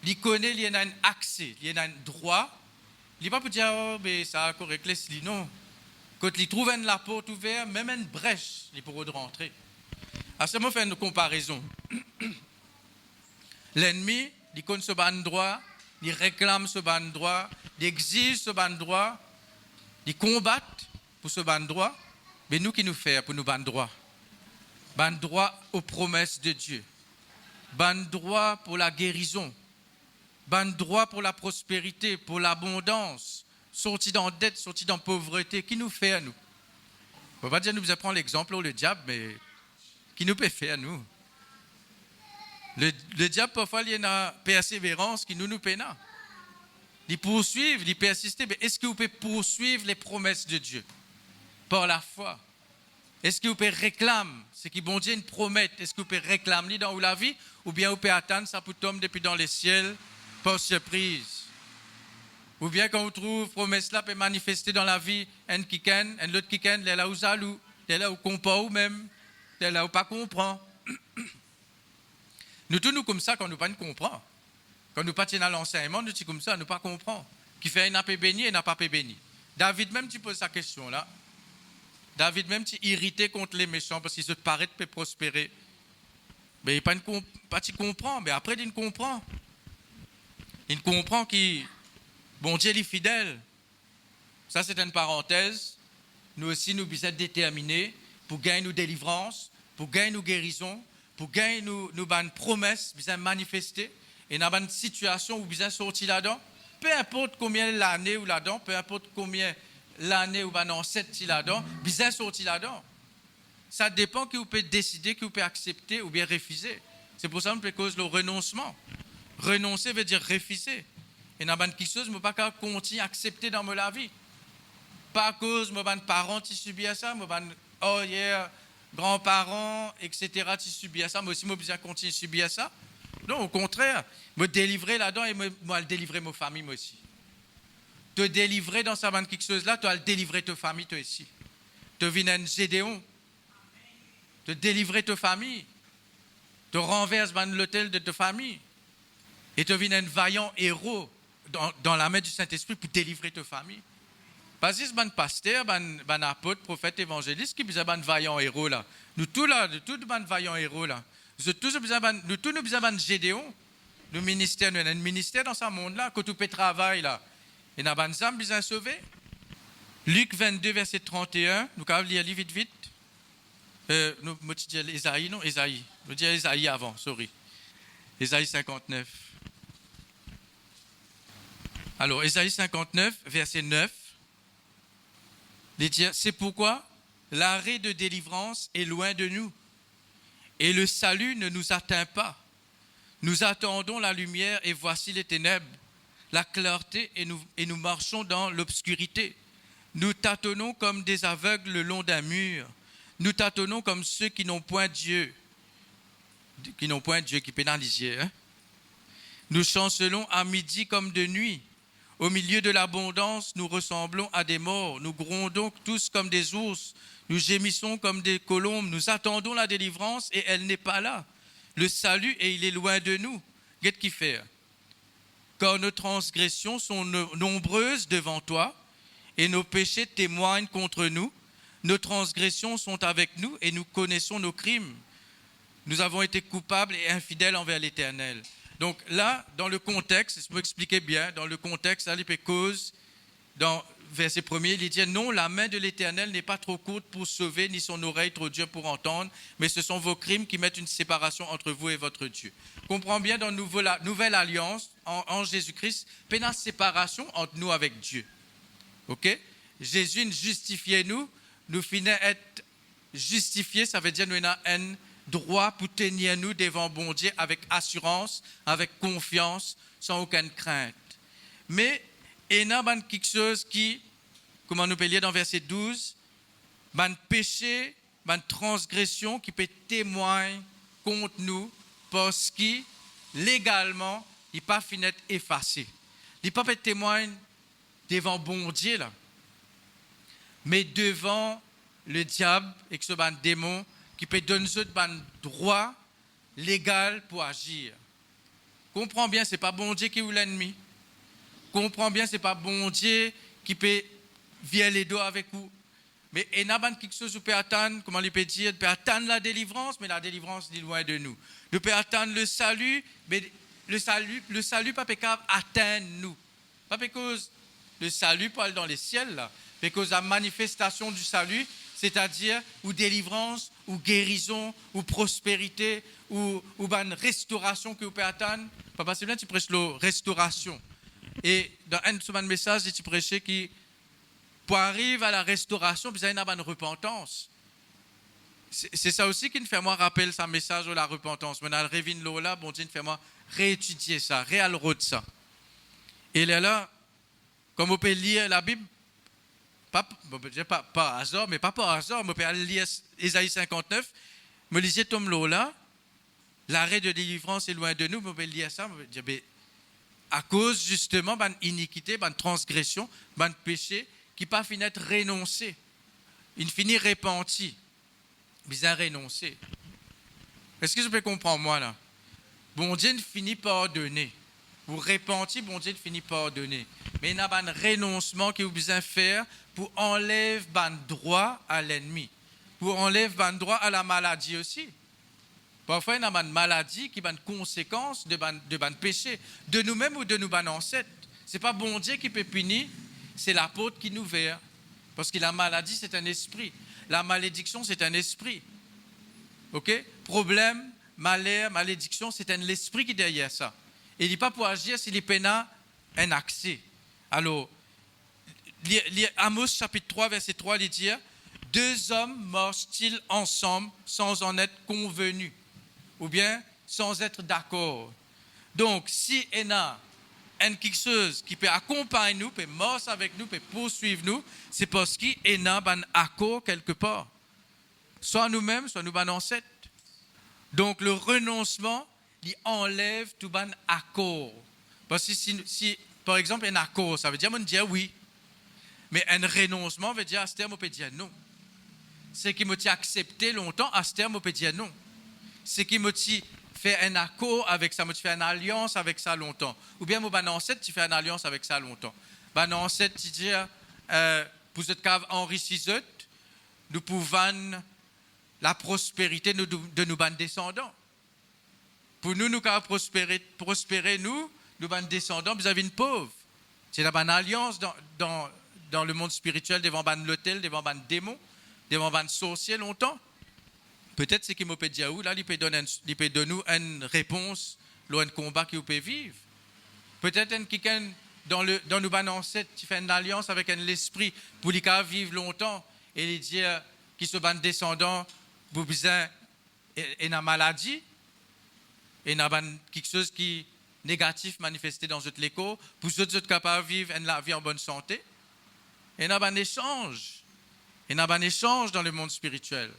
il connaît, il y a un accès, il y a un droit, il ne va pas dire, oh, mais ça a correct, laisse-le. Non. Quand il trouve la porte ouverte, même une brèche, il pourra rentrer. À ce moment, on fait une comparaison. L'ennemi, il connaît ce ban droit, il réclame ce ban droit, il exige ce ban droit, il combat pour ce ban droit. Mais nous qui nous faisons pour nous ban droit? Ban droit aux promesses de Dieu. Ban droit pour la guérison. Ban droit pour la prospérité, pour l'abondance. Sorti dans dette, sorti dans pauvreté. Qui nous fait à nous? On ne va pas dire nous prendre l'exemple le diable, mais qui nous peut faire à nous? Le diable, parfois, il y a une persévérance qui nous peine. Il poursuit, il persiste. Mais est-ce que vous pouvez poursuivre les promesses de Dieu par la foi? Est-ce que vous pouvez réclamer ce qui bon Dieu nous promet? Est-ce que vous pouvez réclamer dans la vie? Ou bien vous pouvez attendre ça pour tomber depuis dans les ciels par surprise? Ou bien quand vous trouvez promesse là peut manifester dans la vie un kiken, un autre kiken, il est là où jaloux, il est là où comprend ou même, il est là où pas comprend. Nous tous nous comme ça quand nous pas comprend. Quand nous pas à l'enseignement, nous sommes comme ça, nous pas comprend. Qui fait un n'a pas béni et n'a pas béni. David même tu poses sa question là. David même tu irrité contre les méchants parce qu'il se paraît de prospérer. Mais il pas comprend, mais après il comprend. Il comprend qu'il bon Dieu est fidèle. Ça, c'est une parenthèse. Nous aussi, nous sommes déterminés pour gagner nos délivrances, pour gagner nos guérisons, pour gagner nos promesses, besoin manifester. Et dans une situation où besoin sortir là-dedans, peu importe combien l'année ou là-dedans, peu importe combien l'année ou ben ancêtre là-dedans, besoin sortir là-dedans. Ça dépend qui vous pouvez décider, qui vous pouvez accepter ou bien refuser. C'est pour ça que je cause le renoncement. Renoncer veut dire refuser. Et dans quelque chose, je ne peux pas continuer à accepter dans ma vie. Pas à cause de mes parents qui subissent ça, mes grands-parents, etc. qui subissent ça, mais aussi, je besoin continuer à subir ça. Non, au contraire, me délivrer là-dedans et moi délivrer ma famille, moi aussi. Te délivrer dans ça, quelque chose là, tu vas délivrer ta famille, toi aussi. Tu viens un Gédéon. Te délivrer ta famille. Tu renverses l'hôtel de ta famille. Et tu viens un vaillant héros dans la main du Saint-Esprit pour délivrer ta famille. Parce que c'est un pasteur, un apôtre, prophète, évangéliste qui besoin un vaillant héros là. Nous tous là, tous un vaillant héros là. Nous tous nous besoin d'un Gédéon. Nous ministère, nous avons un ministère dans ce monde là, que tout peut travailler là. Et nous avons un âme besoin sauver. Luc 22 verset 31, nous allons lire vite. Nous disons Ésaïe, non Ésaïe. Nous disons Ésaïe avant, sorry. Ésaïe 59. Alors, Ésaïe 59, verset 9. Il dit, c'est pourquoi l'arrêt de délivrance est loin de nous et le salut ne nous atteint pas. Nous attendons la lumière et voici les ténèbres, la clarté et nous marchons dans l'obscurité. Nous tâtonnons comme des aveugles le long d'un mur. Nous tâtonnons comme ceux qui n'ont point Dieu, qui pénalisent. Hein? Nous chancelons à midi comme de nuit. Au milieu de l'abondance, nous ressemblons à des morts. Nous grondons tous comme des ours. Nous gémissons comme des colombes. Nous attendons la délivrance et elle n'est pas là. Le salut et il est loin de nous. Qu'est-ce qu'il fait? Car nos transgressions sont nombreuses devant toi et nos péchés témoignent contre nous. Nos transgressions sont avec nous et nous connaissons nos crimes. Nous avons été coupables et infidèles envers l'Éternel. Donc là, dans le contexte, je peux expliquer bien, dans le contexte, il peut cause, dans verset 1er, il dit « Non, la main de l'Éternel n'est pas trop courte pour sauver, ni son oreille trop dure pour entendre, mais ce sont vos crimes qui mettent une séparation entre vous et votre Dieu. » Comprends bien, dans la nouvelle alliance, en Jésus-Christ, il y a une séparation entre nous avec Dieu. Ok? Jésus justifiait nous finissons être justifiés, ça veut dire nous avons un droit pour tenir nous devant bon Dieu avec assurance, avec confiance, sans aucune crainte. Mais il y a quelque chose qui, comment nous peut lire dans verset 12, un péché, une transgression qui peut témoigner contre nous parce que légalement, il n'est pas fini d'être effacé. Il n'est pas fait témoigner devant bon Dieu, là, mais devant le diable et ce démon qui peut donner un droit légal pour agir. Comprends bien, ce n'est pas bon Dieu qui est l'ennemi. Comprends bien, ce n'est pas bon Dieu qui peut virer les dos avec vous. Mais il y a quelque chose que vous pouvez attendre, comment il peut dire, vous pouvez attendre la délivrance, mais la délivrance est loin de nous. Vous pouvez attendre le salut, mais le salut pas capable d'atteindre nous. Pas parce que le salut peut aller dans les ciels, là, mais cause la manifestation du salut, c'est-à-dire ou délivrance, ou guérison, ou prospérité, ou une restauration que vous pouvez attendre. Papa, c'est bien, tu prêches la restauration. Et dans un message, tu prêches qui, pour arriver à la restauration, vous avez une repentance. C'est ça aussi qui nous fait moi rappeler ce message de la repentance. Maintenant, le révine là, bon Dieu, nous fait moi réétudier ça, réalroder ça. Et là, comme vous pouvez lire la Bible, pas par hasard, mais pas par hasard, je peux lire Ésaïe 59, me lisez Tom là, l'arrêt de délivrance est loin de nous, je peux lire ça, je peux dire, à cause justement d'une iniquité, d'une transgression, d'un péché, qui pas fini d'être renoncé, il finit repenti, bizarre renoncé. Est-ce que je peux comprendre moi là? Bon Dieu finit par donner. Vous repentez, bon Dieu finit par donner. Mais il y a un renoncement que vous besoin faire pour enlever un droit à l'ennemi. Pour enlever un droit à la maladie aussi. Parfois, il y a une maladie qui a une conséquence de péché, de nous-mêmes ou de nos ancêtres. Ce n'est pas bon Dieu qui peut punir, c'est l'apôtre qui nous verra. Parce que la maladie, c'est un esprit. La malédiction, c'est un esprit. OK? Problème, malheur, malédiction, c'est l'esprit qui est derrière ça. Et il n'est pas pour agir s'il n'est pas un accès. Alors, Amos chapitre 3, verset 3, il dit « Deux hommes marchent-ils ensemble sans en être convenus ?» ou bien sans être d'accord. Donc, si il y a quelque chose qui peut accompagner nous, peut marcher avec nous, peut poursuivre nous, c'est parce qu'il y a un accord quelque part. Soit nous-mêmes, soit nous ancêtres. Donc, le renoncement, il enlève tout un accord. Parce que si par exemple, un accord, ça veut dire, on dit oui. Mais un renoncement veut dire, à ce terme, on peut dire non. C'est qui m'a accepté longtemps, à ce terme, on peut dire non. C'est qui m'a fait un accord avec ça, m'a fait une alliance avec ça longtemps. Ou bien, mon ancêtre, tu fais une alliance avec ça longtemps. Mon ancêtre, tu dis, pour être enrichisseur, nous pouvons la prospérité de nos descendants. Pour nous prospérer nous descendants vis-à-vis de pauvres. C'est une alliance dans le monde spirituel devant l'hôtel, devant les démons, devant les sorciers longtemps. Peut-être c'est qu'il m'a dit là, il peut donner nous une réponse, un combat qu'il peut vivre. Peut-être quelqu'un dans nos ancêtres qui fait une alliance avec l'esprit pour lui vivre longtemps et lui dire qu'il se ban descendants pour besoin et une maladie et quelque chose qui est négatif manifesté dans votre écho pour ceux qui sont capables de vivre une vie en bonne santé. Et il y a un échange. Il y a un échange dans le monde spirituel.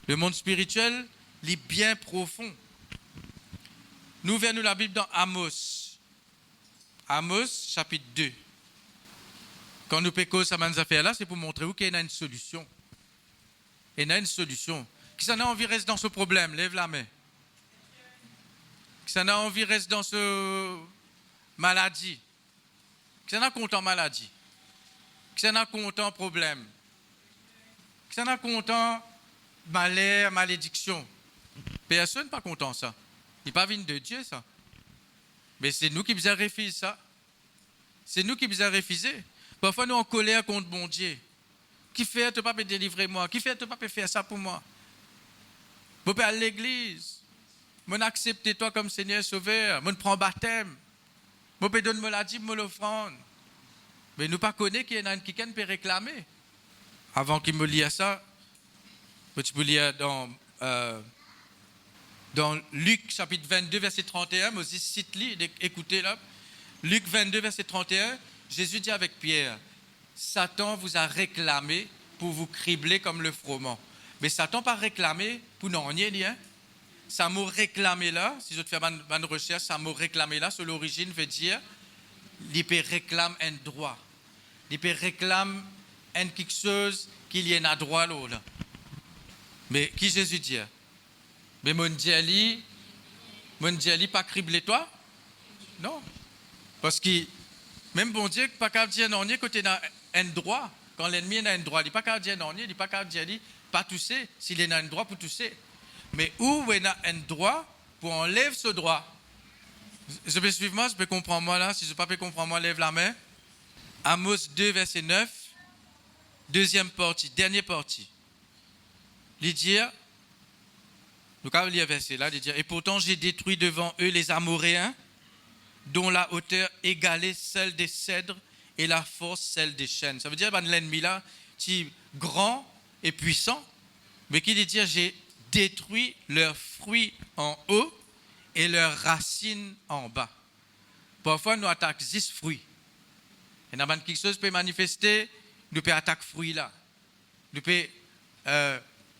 Le monde spirituel est bien profond. Nous ouvrons la Bible dans Amos. Amos, chapitre 2. Quand nous pécons ces affaires-là, c'est pour montrer qu'il y a une solution. Il y a une solution. Qui s'en a envie reste dans ce problème? Lève la main. Qui s'en a envie reste dans ce maladie? Qui s'en a content maladie? Qui s'en a content problème? Qui s'en a content malheur, malédiction? Personne n'est pas content de ça. Il n'est pas venu de Dieu, ça. Mais c'est nous qui avons refusé ça. C'est nous qui avons refusé. Parfois, nous en colère contre mon Dieu. Qui fait, tu ne peux pas délivrer moi? Qui fait, tu ne peux pas faire ça pour moi? Je peux aller à l'église. Je accepte toi comme Seigneur Sauveur. Je prends baptême. Je peux donner maladie, je l'offrande. Mais nous ne connaissons pas qu'il y a quelqu'un qui peut réclamer. Avant qu'il me lise ça, tu peux lire dans Luc chapitre 22, verset 31, mais aussi cite-li, écoutez là. Luc 22, verset 31, Jésus dit avec Pierre, Satan vous a réclamé pour vous cribler comme le froment. Mais Satan n'a pas réclamé pour n'en rien. Ça m'a réclamé là, si je te fais une recherche, ça m'a réclamé là, sur l'origine veut dire, il peut réclamer un droit. Il peut réclamer quelque chose qu'il y ait un droit là. Mais qui Jésus dit? Mais mon Dieu, pas cribler toi? Non. Parce que même bon Dieu, pas qu'à dire non, quand il a un droit, quand l'ennemi a un droit, il n'est pas qu'à dire non, il n'est pas qu'à dire pas tousser, s'il a un droit pour tousser. Mais où il a un droit pour enlever ce droit? Je peux suivre moi, je peux comprendre moi là, si je ne peux pas comprendre moi, lève la main. Amos 2, verset 9, deuxième partie, dernière partie. Il dit, nous allons lire verset là, il dit, et pourtant j'ai détruit devant eux les Amoréens, dont la hauteur égalait celle des cèdres et la force celle des chênes. Ça veut dire que l'ennemi là, qui est grand et puissant, mais qui dit, j'ai détruit leurs fruits en haut et leurs racines en bas. Parfois, nous attaquons 10 fruits. Et dans quelque chose peut manifester, nous peut attaquer fruits là. Nous peut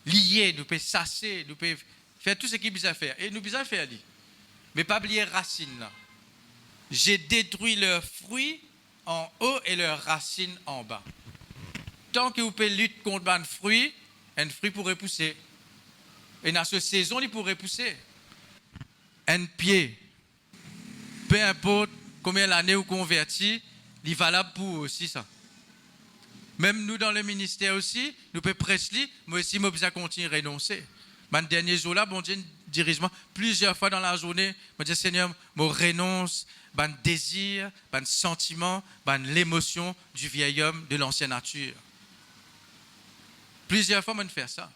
lier, nous peut sasser, nous peut faire tout ce qu'il besoin faire. Et nous besoin faire lui. Mais pas oublier racines là. J'ai détruit leurs fruits en haut et leurs racines en bas. Tant que vous pouvez lutter contre un fruit pourrait pousser. Et dans cette saison, il pourrait pousser. Un pied, peu importe combien d'années vous convertis, il est valable pour aussi ça. Même nous dans le ministère aussi, nous pouvons prêcher, mais aussi nous besoin continuer à renoncer. Dans le dernier jour là, bon Dieu dirige-moi. Plusieurs fois dans la journée, je dis, Seigneur, je renonce, ban désir, ban sentiment, ban l'émotion du vieil homme de l'ancienne nature. Plusieurs fois, je fais ça.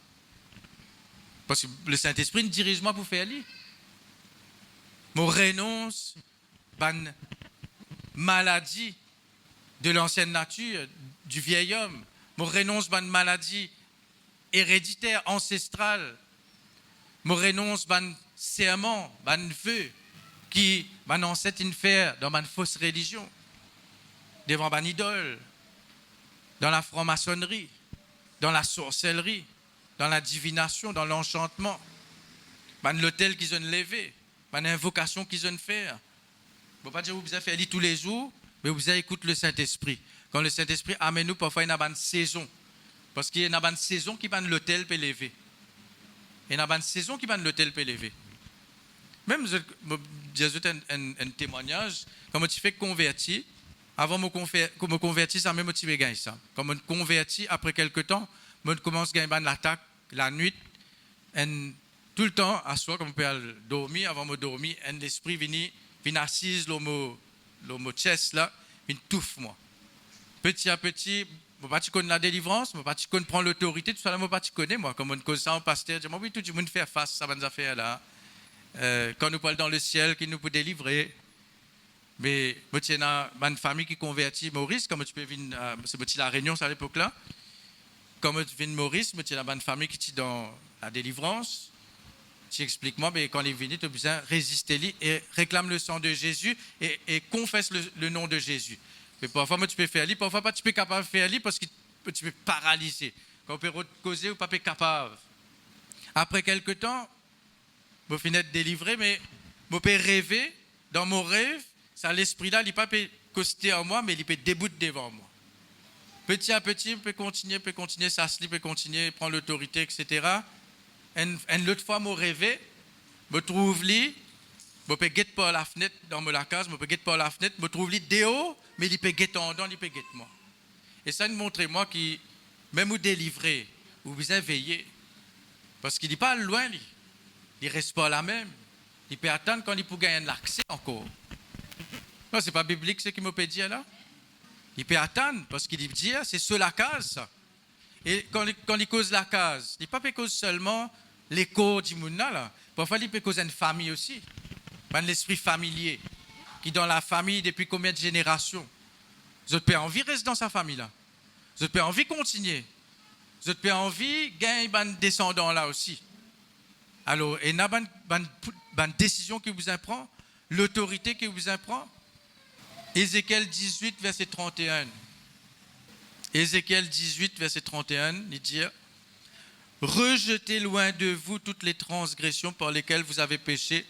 Parce que le Saint-Esprit me dirige-moi pour faire lui. Je renonce, ban maladie de l'ancienne nature, du vieil homme. Je renonce, ban maladie héréditaire, ancestrale. Je renonce, ban serment, ban vœu, qui ban ancêtre in faire dans ban fausse religion, devant ban idole, dans la franc-maçonnerie, dans la sorcellerie, dans la divination, dans l'enchantement, ban l'hôtel qu'ils ont levé, ban invocation qu'ils ont fait. Bon, pas dire que vous avez fait tous les jours, mais vous avez écouté le Saint-Esprit. Quand le Saint-Esprit amène nous, parfois il y a une saison. Parce qu'il y a une saison qui ban l'hôtel peut lever. Il y a une saison qui ban l'hôtel peut lever. Même, je un témoignage, quand je fais convertir, avant que me convertir, ça m'a motivé à gagner ça. Quand je me convertis, après quelques temps, je commence à gagner l'attaque la nuit. Tout le temps, à soi, comme je peux dormir, avant de dormir, l'esprit vient assise dans mon chest, là, il touffe moi. Petit à petit, je ne sais pas la délivrance, je ne sais pas prendre l'autorité, tout ça, je ne sais pas connaître, moi. Comme on cause ça en pasteur, je dis, oui, tout le monde fait face à ces affaires-là. Quand nous parlons dans le ciel, qui nous peut délivrer. Mais moi, il y a une famille qui convertit Maurice, comme tu peux venir, c'est la Réunion, à l'époque-là. Comme tu viens de Maurice, il y a une famille qui est dans la délivrance. Tu expliques moi, mais quand il est venu, tu as besoin de résister et réclame le sang de Jésus et confesse le nom de Jésus. Mais parfois, tu peux faire lui, parfois pas, tu peux capable de faire lui parce que tu peux paralyser. Quand on peut causer ou pas capable. Après quelques temps, je finis d'être délivré, mais je peux rêver, dans mon rêve, ça l'esprit-là, il ne peut pas coster en moi, mais il peut débouter devant moi. Petit à petit, je peux continuer, ça se peut continuer, prendre l'autorité, etc. Une autre fois, je rêve, je trouve lui, je peux guetter par la fenêtre dans la case, je peux guetter par la fenêtre, je trouve lui dehors, mais il peut guetter en dedans, il peut guetter moi. Et ça nous montre moi qui, même vous délivrer, vous vous veiller, parce qu'il n'est pas loin, lui. Il ne reste pas là même. Il peut attendre quand il peut gagner l'accès encore. Non, ce n'est pas biblique ce qu'il me peut dire là. Il peut attendre parce qu'il dit c'est sur la case ça. Et quand il cause la case, il ne peut pas cause seulement l'écho du monde là. Parfois il peut causer une famille aussi. L'esprit familier qui dans la famille depuis combien de générations. Vous avez envie de rester dans sa famille là. Vous avez envie de continuer. Vous avez envie de gagner un descendant là aussi. Alors, il y a une décision qui vous apprend, l'autorité qui vous apprend. Ézéchiel 18, verset 31. Ézéchiel 18, verset 31, il dit « Rejetez loin de vous toutes les transgressions par lesquelles vous avez péché.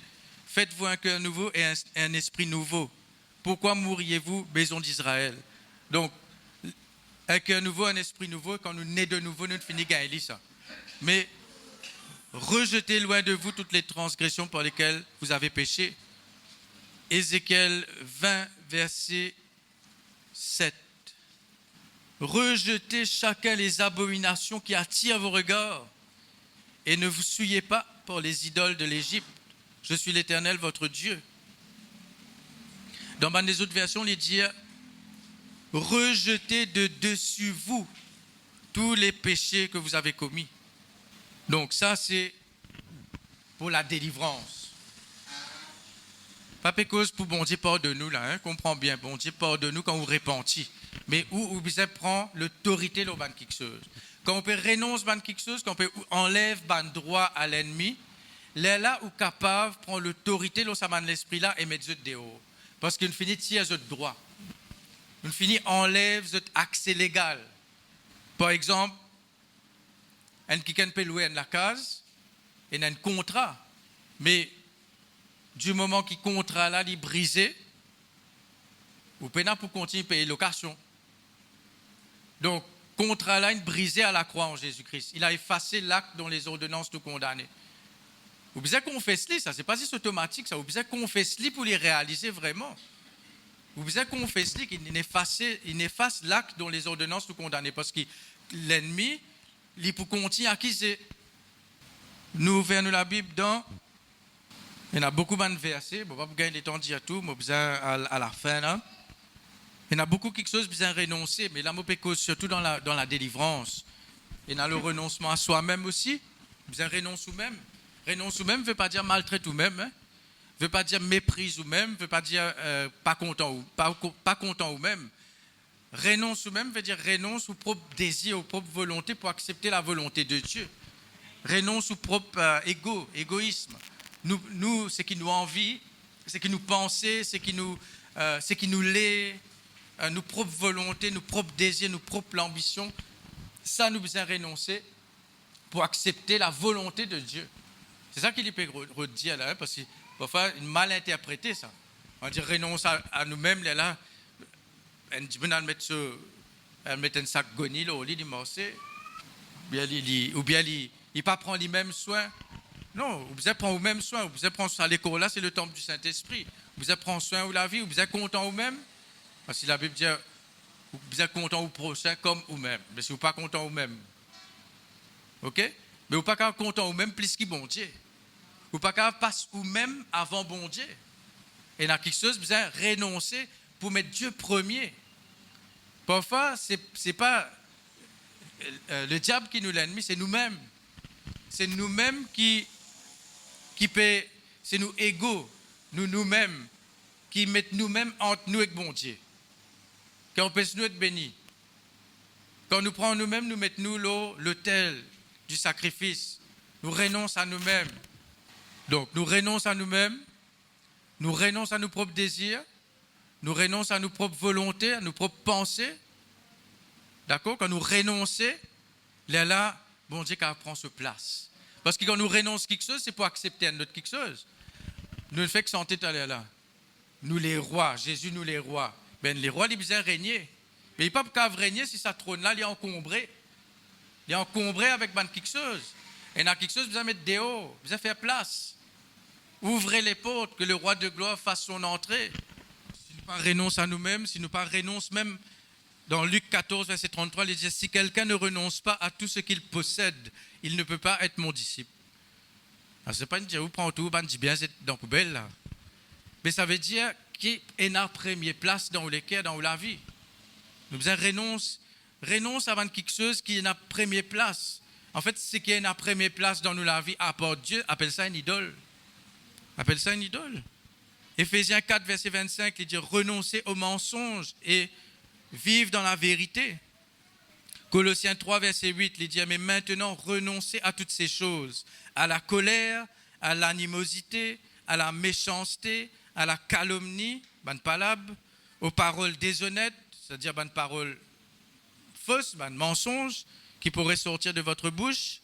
Faites-vous un cœur nouveau et un esprit nouveau. Pourquoi mourriez-vous, maison d'Israël ?» Donc, un cœur nouveau, un esprit nouveau, quand nous naissons de nouveau, nous ne finissons pas ça. Mais rejetez loin de vous toutes les transgressions par lesquelles vous avez péché. Ézéchiel 20, verset 7. Rejetez chacun les abominations qui attirent vos regards et ne vous souillez pas pour les idoles de l'Égypte. Je suis l'Éternel, votre Dieu. Dans des autres versions, il dit rejetez de dessus vous tous les péchés que vous avez commis. Donc ça, c'est pour la délivrance. Pas cause pour bon Dieu pardonne-nous là, hein, comprends bien, bon Dieu pardonne-nous quand vous repentis. Mais où vous prend l'autorité de ban quelque chose. Quand on peut renoncer ban quelque chose, quand on peut enlève ban droit à l'ennemi, là où capable prend l'autorité de sa l'esprit là et mettre dehors. Parce qu'il finit tirer votre droit. Il finit enlève votre accès légal. Par exemple, un qui peut louer la case, il a un contrat. Mais du moment que le contrat là est brisé, vous pouvez pour continuer à payer location. Donc, le contrat là est brisé à la croix en Jésus-Christ. Il a effacé l'acte dont les ordonnances nous condamnaient. Vous devez confesser ça, c'est pas juste automatique ça. Vous devez confesser pour les réaliser vraiment. Vous devez confesser qu'il efface l'acte dont les ordonnances nous condamnaient. Parce que l'ennemi, il peut continuer à acquiser. Nous ouvrons la Bible dans Il y a beaucoup de versets, bon, pas gagner le temps de dire tout, mais besoin à la fin là. Il y a beaucoup quelque chose besoin renoncer, mais là, je surtout dans la délivrance. Il y a le renoncement à soi-même aussi. Besoin renoncer ou même. Renoncer ou même ne veut pas dire maltraiter ou même. Hein? Ne veut pas dire méprise ou même. Ne veut pas dire pas content ou même. Renonce ou même veut dire renonce au propre désir, aux propres volontés pour accepter la volonté de Dieu. Renonce au propre égoïsme. Nous, ce qui nous envie, ce qui nous pensait, ce qui nous l'est, nos propres volontés, nos propres désirs, nos propres ambitions, ça nous besoin renoncer pour accepter la volonté de Dieu. C'est ça qu'il peut redire là, parce que parfois il mal interprété ça. On dit renonce à nous-mêmes là. On dit elle met un sac gonil au lit du morceau, ou bien il pas prend les mêmes soins. Non, vous prendre les mêmes soins, vous prendre soin à l'école là, c'est le temple du Saint-Esprit. Vous prendre soin de la vie, vous êtes content vous-même. Parce que la Bible dit, vous êtes content au prochain comme vous-même. Mais si vous n'êtes pas content vous-même, ok? Mais vous n'êtes pas content vous-même plus que bon Dieu. Vous n'êtes pas passer vous-même avant bon Dieu. Et il y a quelque chose, vous avez renoncer pour mettre Dieu premier. Parfois, ce n'est pas le diable qui nous l'ennemi, c'est nous-mêmes. C'est nous-mêmes qui peut, c'est nous égaux, nous-mêmes, qui mettent nous-mêmes entre nous et bon Dieu. Quand on peut nous être bénis. Quand nous prenons nous-mêmes, nous mettons nous l'autel du sacrifice. Nous renonçons à nous-mêmes. Donc, nous renonçons à nous-mêmes. Nous renonçons à nos propres désirs. Nous renonçons à nos propres volontés, à nos propres pensées. D'accord? Quand nous renonçons, là, bon Dieu, quand prend sa place. Parce que quand nous renonçons quelque chose, c'est pour accepter notre quelque chose. Nous ne faisons que sentir là. Nous les rois, Jésus nous les rois. Ben, les rois, ils ont besoin de régner. Mais il ne peut pas régner si sa trône-là, il est encombré. Il est encombré avec quelque chose. Et dans quelque chose, vous besoin de mettre dehors, vous besoin de faire place. Ouvrez les portes, que le roi de gloire fasse son entrée. Si nous ne renonçons pas à nous-mêmes, si nous ne renonçons pas même, dans Luc 14, verset 33, il dit, si quelqu'un ne renonce pas à tout ce qu'il possède, il ne peut pas être mon disciple. Alors, ce n'est pas une dire, vous prenez tout, vous dites bien, c'est dans la poubelle, là. Mais ça veut dire qui est la première place dans les cœurs, dans la vie. Nous besoin renonce avant quelque chose qui est la première place. En fait, ce qui est la première place dans la vie, à part Dieu, appelle ça une idole. Appelle ça une idole. Éphésiens 4, verset 25, il dit renoncer au mensonge et vivre dans la vérité. Colossiens 3, verset 8, il dit mais maintenant renoncez à toutes ces choses, à la colère, à l'animosité, à la méchanceté, à la calomnie, bonne palabre, aux paroles déshonnêtes, c'est-à-dire bonne paroles fausses, bonne mensonges qui pourraient sortir de votre bouche.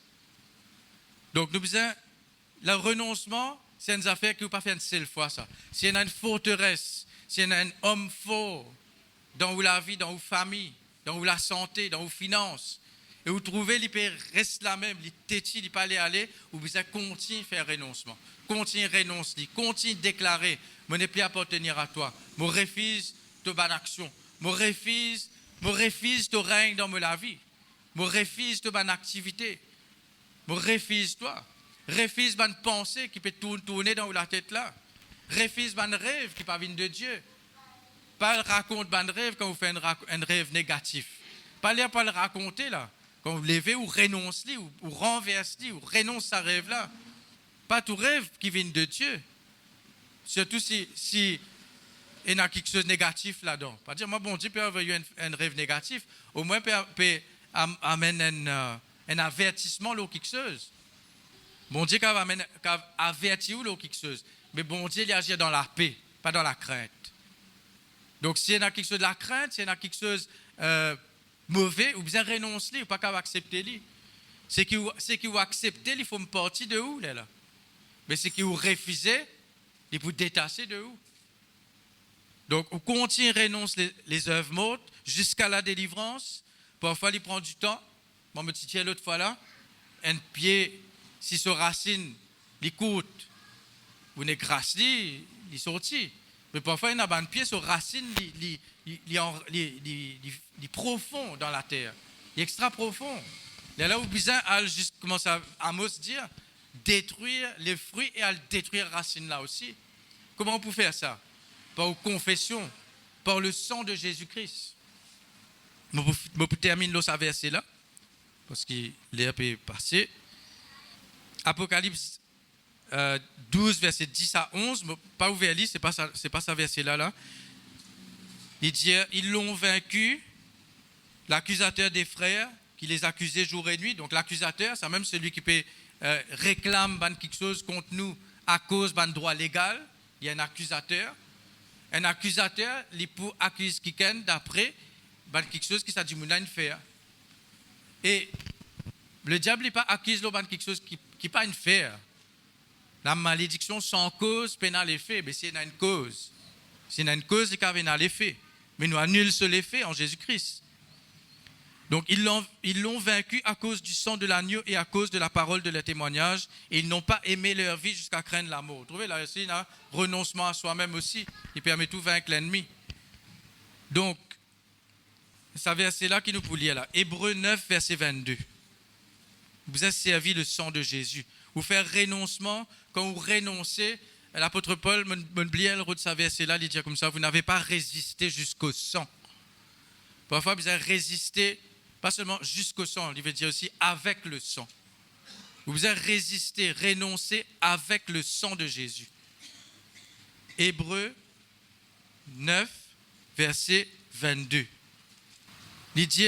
Donc nous besoin, le renoncement, c'est une affaire qui ne peut pas faire une seule fois ça. S'il y a une forteresse, s'il y a un homme fort dans la vie, dans la famille, dans la santé, dans les finances, et vous trouvez qu'il reste la même, il tétit, il peut aller, vous besoin continuer à faire renoncement. Continue à renoncer, continue à déclarer, je n'ai plus à appartenir à toi. Je refuse de bonne action. Je refuse de règne dans ma vie. Je refuse de bonne activité. Je refuse toi. Refuse de pensée qui peut tourner dans la tête là. Refuse de rêve qui peut venir de Dieu. Pas raconte de rêve quand vous faites un rêve négatif. Pas le raconter là. Quand vous levez ou renoncez, ou renversez, ou renonce à rêve là. Pas tout rêve qui vient de Dieu. Surtout si il y a quelque chose de négatif là-dedans. Pas dire, moi, bon Dieu peut avoir un rêve négatif. Au moins, peut amener un avertissement ou quelque chose. Bon Dieu peut avertir ou quelque chose. Mais bon Dieu, il agit dans la paix, pas dans la crainte. Donc, s'il y a quelque chose de la crainte, s'il y a quelque chose mauvais, ou bien renoncer, ou pas qu'à accepter. C'est qui vous acceptez, il faut me partir de où là? Mais c'est qui vous refusez, il vous détacher de où? Donc, on continue à renoncer les œuvres mortes jusqu'à la délivrance. Parfois, il prend du temps. Moi, je me disais l'autre fois là, un pied, si se racine, il coûte, vous n'êtes grâce, il sorti. Mais parfois, il y a un pied, se racine, il est profond dans la terre. Il est extra profond. Et là, vous besoin, juste commence à Amos dire, détruire les fruits et à détruire la racine là aussi. Comment on peut faire ça? Par une confession, par le sang de Jésus-Christ. Je peux terminer ce verset là, parce qu'il est un peu passé. Apocalypse 12, verset 10 à 11, pas ouvert, ce n'est pas ça verset là. Il dit, ils l'ont vaincu, l'accusateur des frères, qui les accusait jour et nuit. Donc l'accusateur, c'est même celui qui peut réclame quelque chose contre nous à cause d'un droit légal. Il y a un accusateur. Un accusateur, il peut accuser quelqu'un d'après quelque chose qui s'est dit qu'il faire. Et le diable n'est pas accuse quelque chose qui n'est pas une faire. La malédiction sans cause pénale effet, mais c'est une cause. C'est une cause qui a un effet. Mais nous annulons ce effet en Jésus-Christ. Donc, ils l'ont vaincu à cause du sang de l'agneau et à cause de la parole de leur témoignage. Et ils n'ont pas aimé leur vie jusqu'à craindre la mort. Vous trouvez là aussi, un renoncement à soi-même aussi. Il permet tout vaincre l'ennemi. Donc, ce verset-là qui nous peut lire là. Hébreux 9, verset 22. Vous avez servi le sang de Jésus. Vous faire renoncement, quand vous renoncez, l'apôtre Paul, de sa verset-là, il dit comme ça, vous n'avez pas résisté jusqu'au sang. Parfois, vous avez résisté, pas seulement jusqu'au sang, il veut dire aussi avec le sang. Vous avez résisté, renoncé avec le sang de Jésus. Hébreux 9, verset 22. Il dit,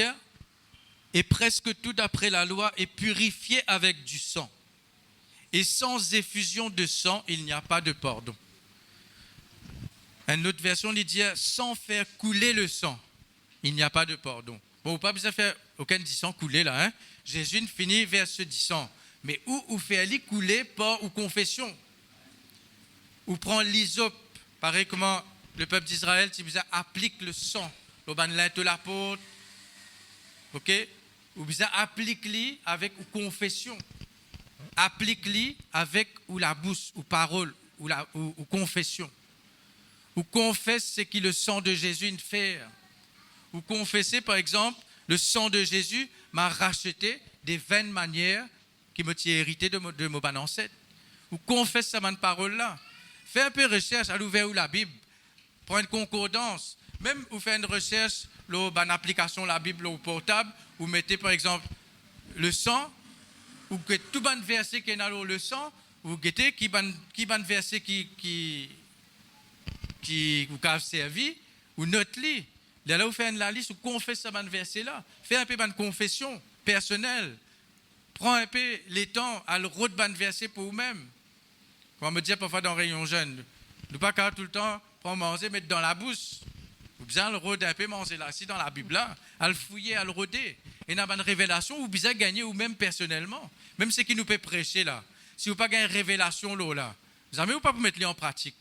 et presque tout d'après la loi est purifié avec du sang. Et sans effusion de sang, il n'y a pas de pardon. Une autre version, il dit, sans faire couler le sang, il n'y a pas de pardon. Bon, pas besoin de faire aucun du sang couler là. Hein? Jésus finit vers ce du sang. Mais où fait-il couler par ou confession? Ou prend l'hysope, pareil comment le peuple d'Israël, si vous applique le sang, le banlin de l'apôtre, ok? Ou vous applique-le avec ou confession. Applique-le avec ou la bouche, ou parole, ou confession. Ou confesse ce que le sang de Jésus fait. Ou confessez, par exemple, le sang de Jésus m'a racheté des vaines manières qui me tient hérité de mon ancêtre. Ou confesse cette parole-là. Fais un peu de recherche à l'ouvert ou la Bible. Prends une concordance. Même vous faites une recherche, une application de la Bible au portable, vous mettez par exemple le sang, ou que tout bon verset qui est dans le sang, vous guettez qui bon verset qui vous a servi, ou note-le. Là, vous faites la liste, vous confessez ce verset-là. Faites un peu de confession personnelle. Prends un peu les temps à le route de verset pour vous-même. On me dit parfois dans Réunion Jeune, ne pas tout le temps prendre manger, mettre dans la bouche. Vous besoin le rôder un peu, manger là, si dans la Bible là, à le fouiller, à le rôder. Et dans une révélation, vous besoin gagner vous-même personnellement. Même ce qui nous peut prêcher là. Si vous n'avez pas une révélation là, vous n'avez pas pour mettre en pratique.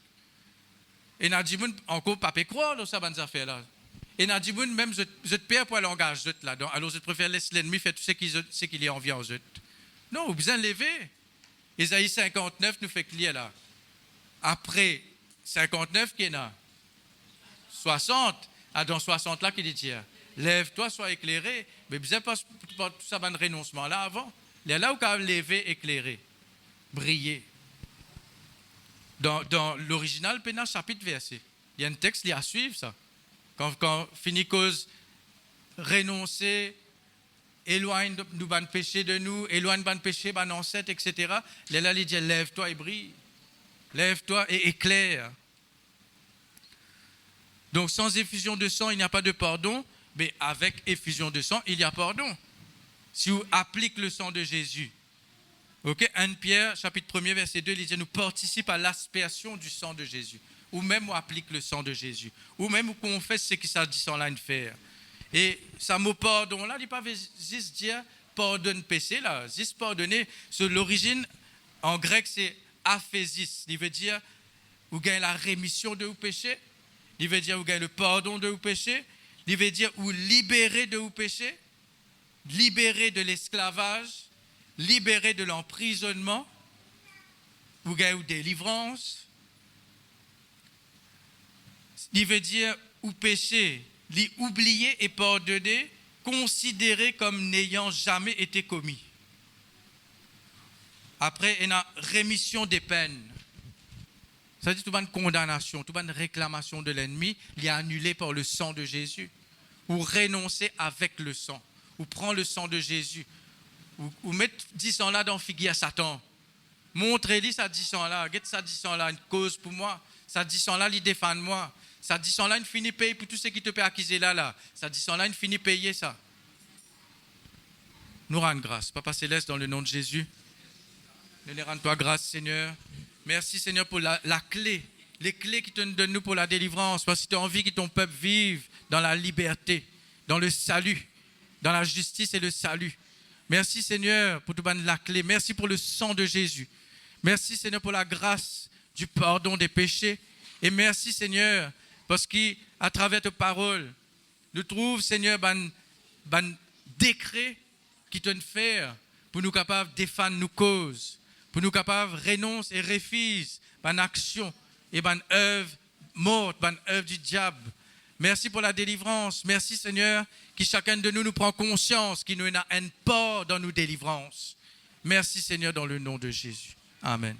Et n'a dit encore pas croire dans ça bonnes affaires là. Et n'a dit même je te perds pour l'engagement là-dedans. Alors je préfère laisser l'ennemi faire tout ce qu'il y a envie en eux. Non, vous besoin lever. Ésaïe 59 nous fait clair là. Après 59 qui est là 60, dans 60 là qui dit lève-toi, sois éclairé. Mais vous n'avez pas tout ça un renoncement là avant. Il y a là où vous avez levé, éclairé, briller. Dans l'original, Pénage chapitre verset. Il y a un texte qui est à suivre ça. Quand finit cause renoncer, éloigne nous ban péché de nous, éloigne ban péché, ban ancêtre, etc. Là, il dit lève-toi et brille. Lève-toi et éclaire. Donc, sans effusion de sang, il n'y a pas de pardon, mais avec effusion de sang, il y a pardon. Si vous appliquez le sang de Jésus. Ok, 1 Pierre, chapitre 1er, verset 2, il dit nous participons à l'aspersion du sang de Jésus. Ou même on applique le sang de Jésus. Ou même on confesse ce qui s'est dit sans là faire. Et ça mot pardon là, il ne pas juste dire pardonne péché là, juste pardonner. Sur l'origine, en grec, c'est aphésis. Il veut dire vous gagnez la rémission de vos péchés. Il veut dire vous gagnez le pardon de vos péchés. Il veut dire vous libérer de vos péchés. Libérer de l'esclavage. Libérer de l'emprisonnement. Vous gagnez délivrance. Il veut dire ou péché, oublier et pardonner, considéré comme n'ayant jamais été commis. Après, il y a rémission des peines. Ça dit toute une condamnation, toute une réclamation de l'ennemi, il est annulé par le sang de Jésus. Ou renoncer avec le sang. Ou prendre le sang de Jésus. Ou mettre 10 ans là dans figuier à Satan. Montrez-lui ça 10 ans là. Get ça 10 ans là, une cause pour moi. Ça 10 ans là, il défend moi. Ça 10 ans là, il finit payer pour tout ce qui te peut accuser là. Ça 10 ans là, il finit payer ça. Nous rendre grâce. Papa Céleste, dans le nom de Jésus. Nous rends-toi grâce, Seigneur. Merci, Seigneur, pour la clé. Les clés qui te donnent nous pour la délivrance. Parce que tu as envie que ton peuple vive dans la liberté, dans le salut, dans la justice et le salut. Merci, Seigneur, pour toute la clé. Merci pour le sang de Jésus. Merci, Seigneur, pour la grâce du pardon des péchés. Et merci, Seigneur, parce qu'à travers ta parole, nous trouvons, Seigneur, un décret qui te fait pour nous capables de défendre nos causes, pour nous capables de renoncer et refuser une action et une œuvre morte, une œuvre du diable. Merci pour la délivrance. Merci, Seigneur, que chacun de nous prend conscience qu'il nous a un part dans nos délivrances. Merci, Seigneur, dans le nom de Jésus. Amen.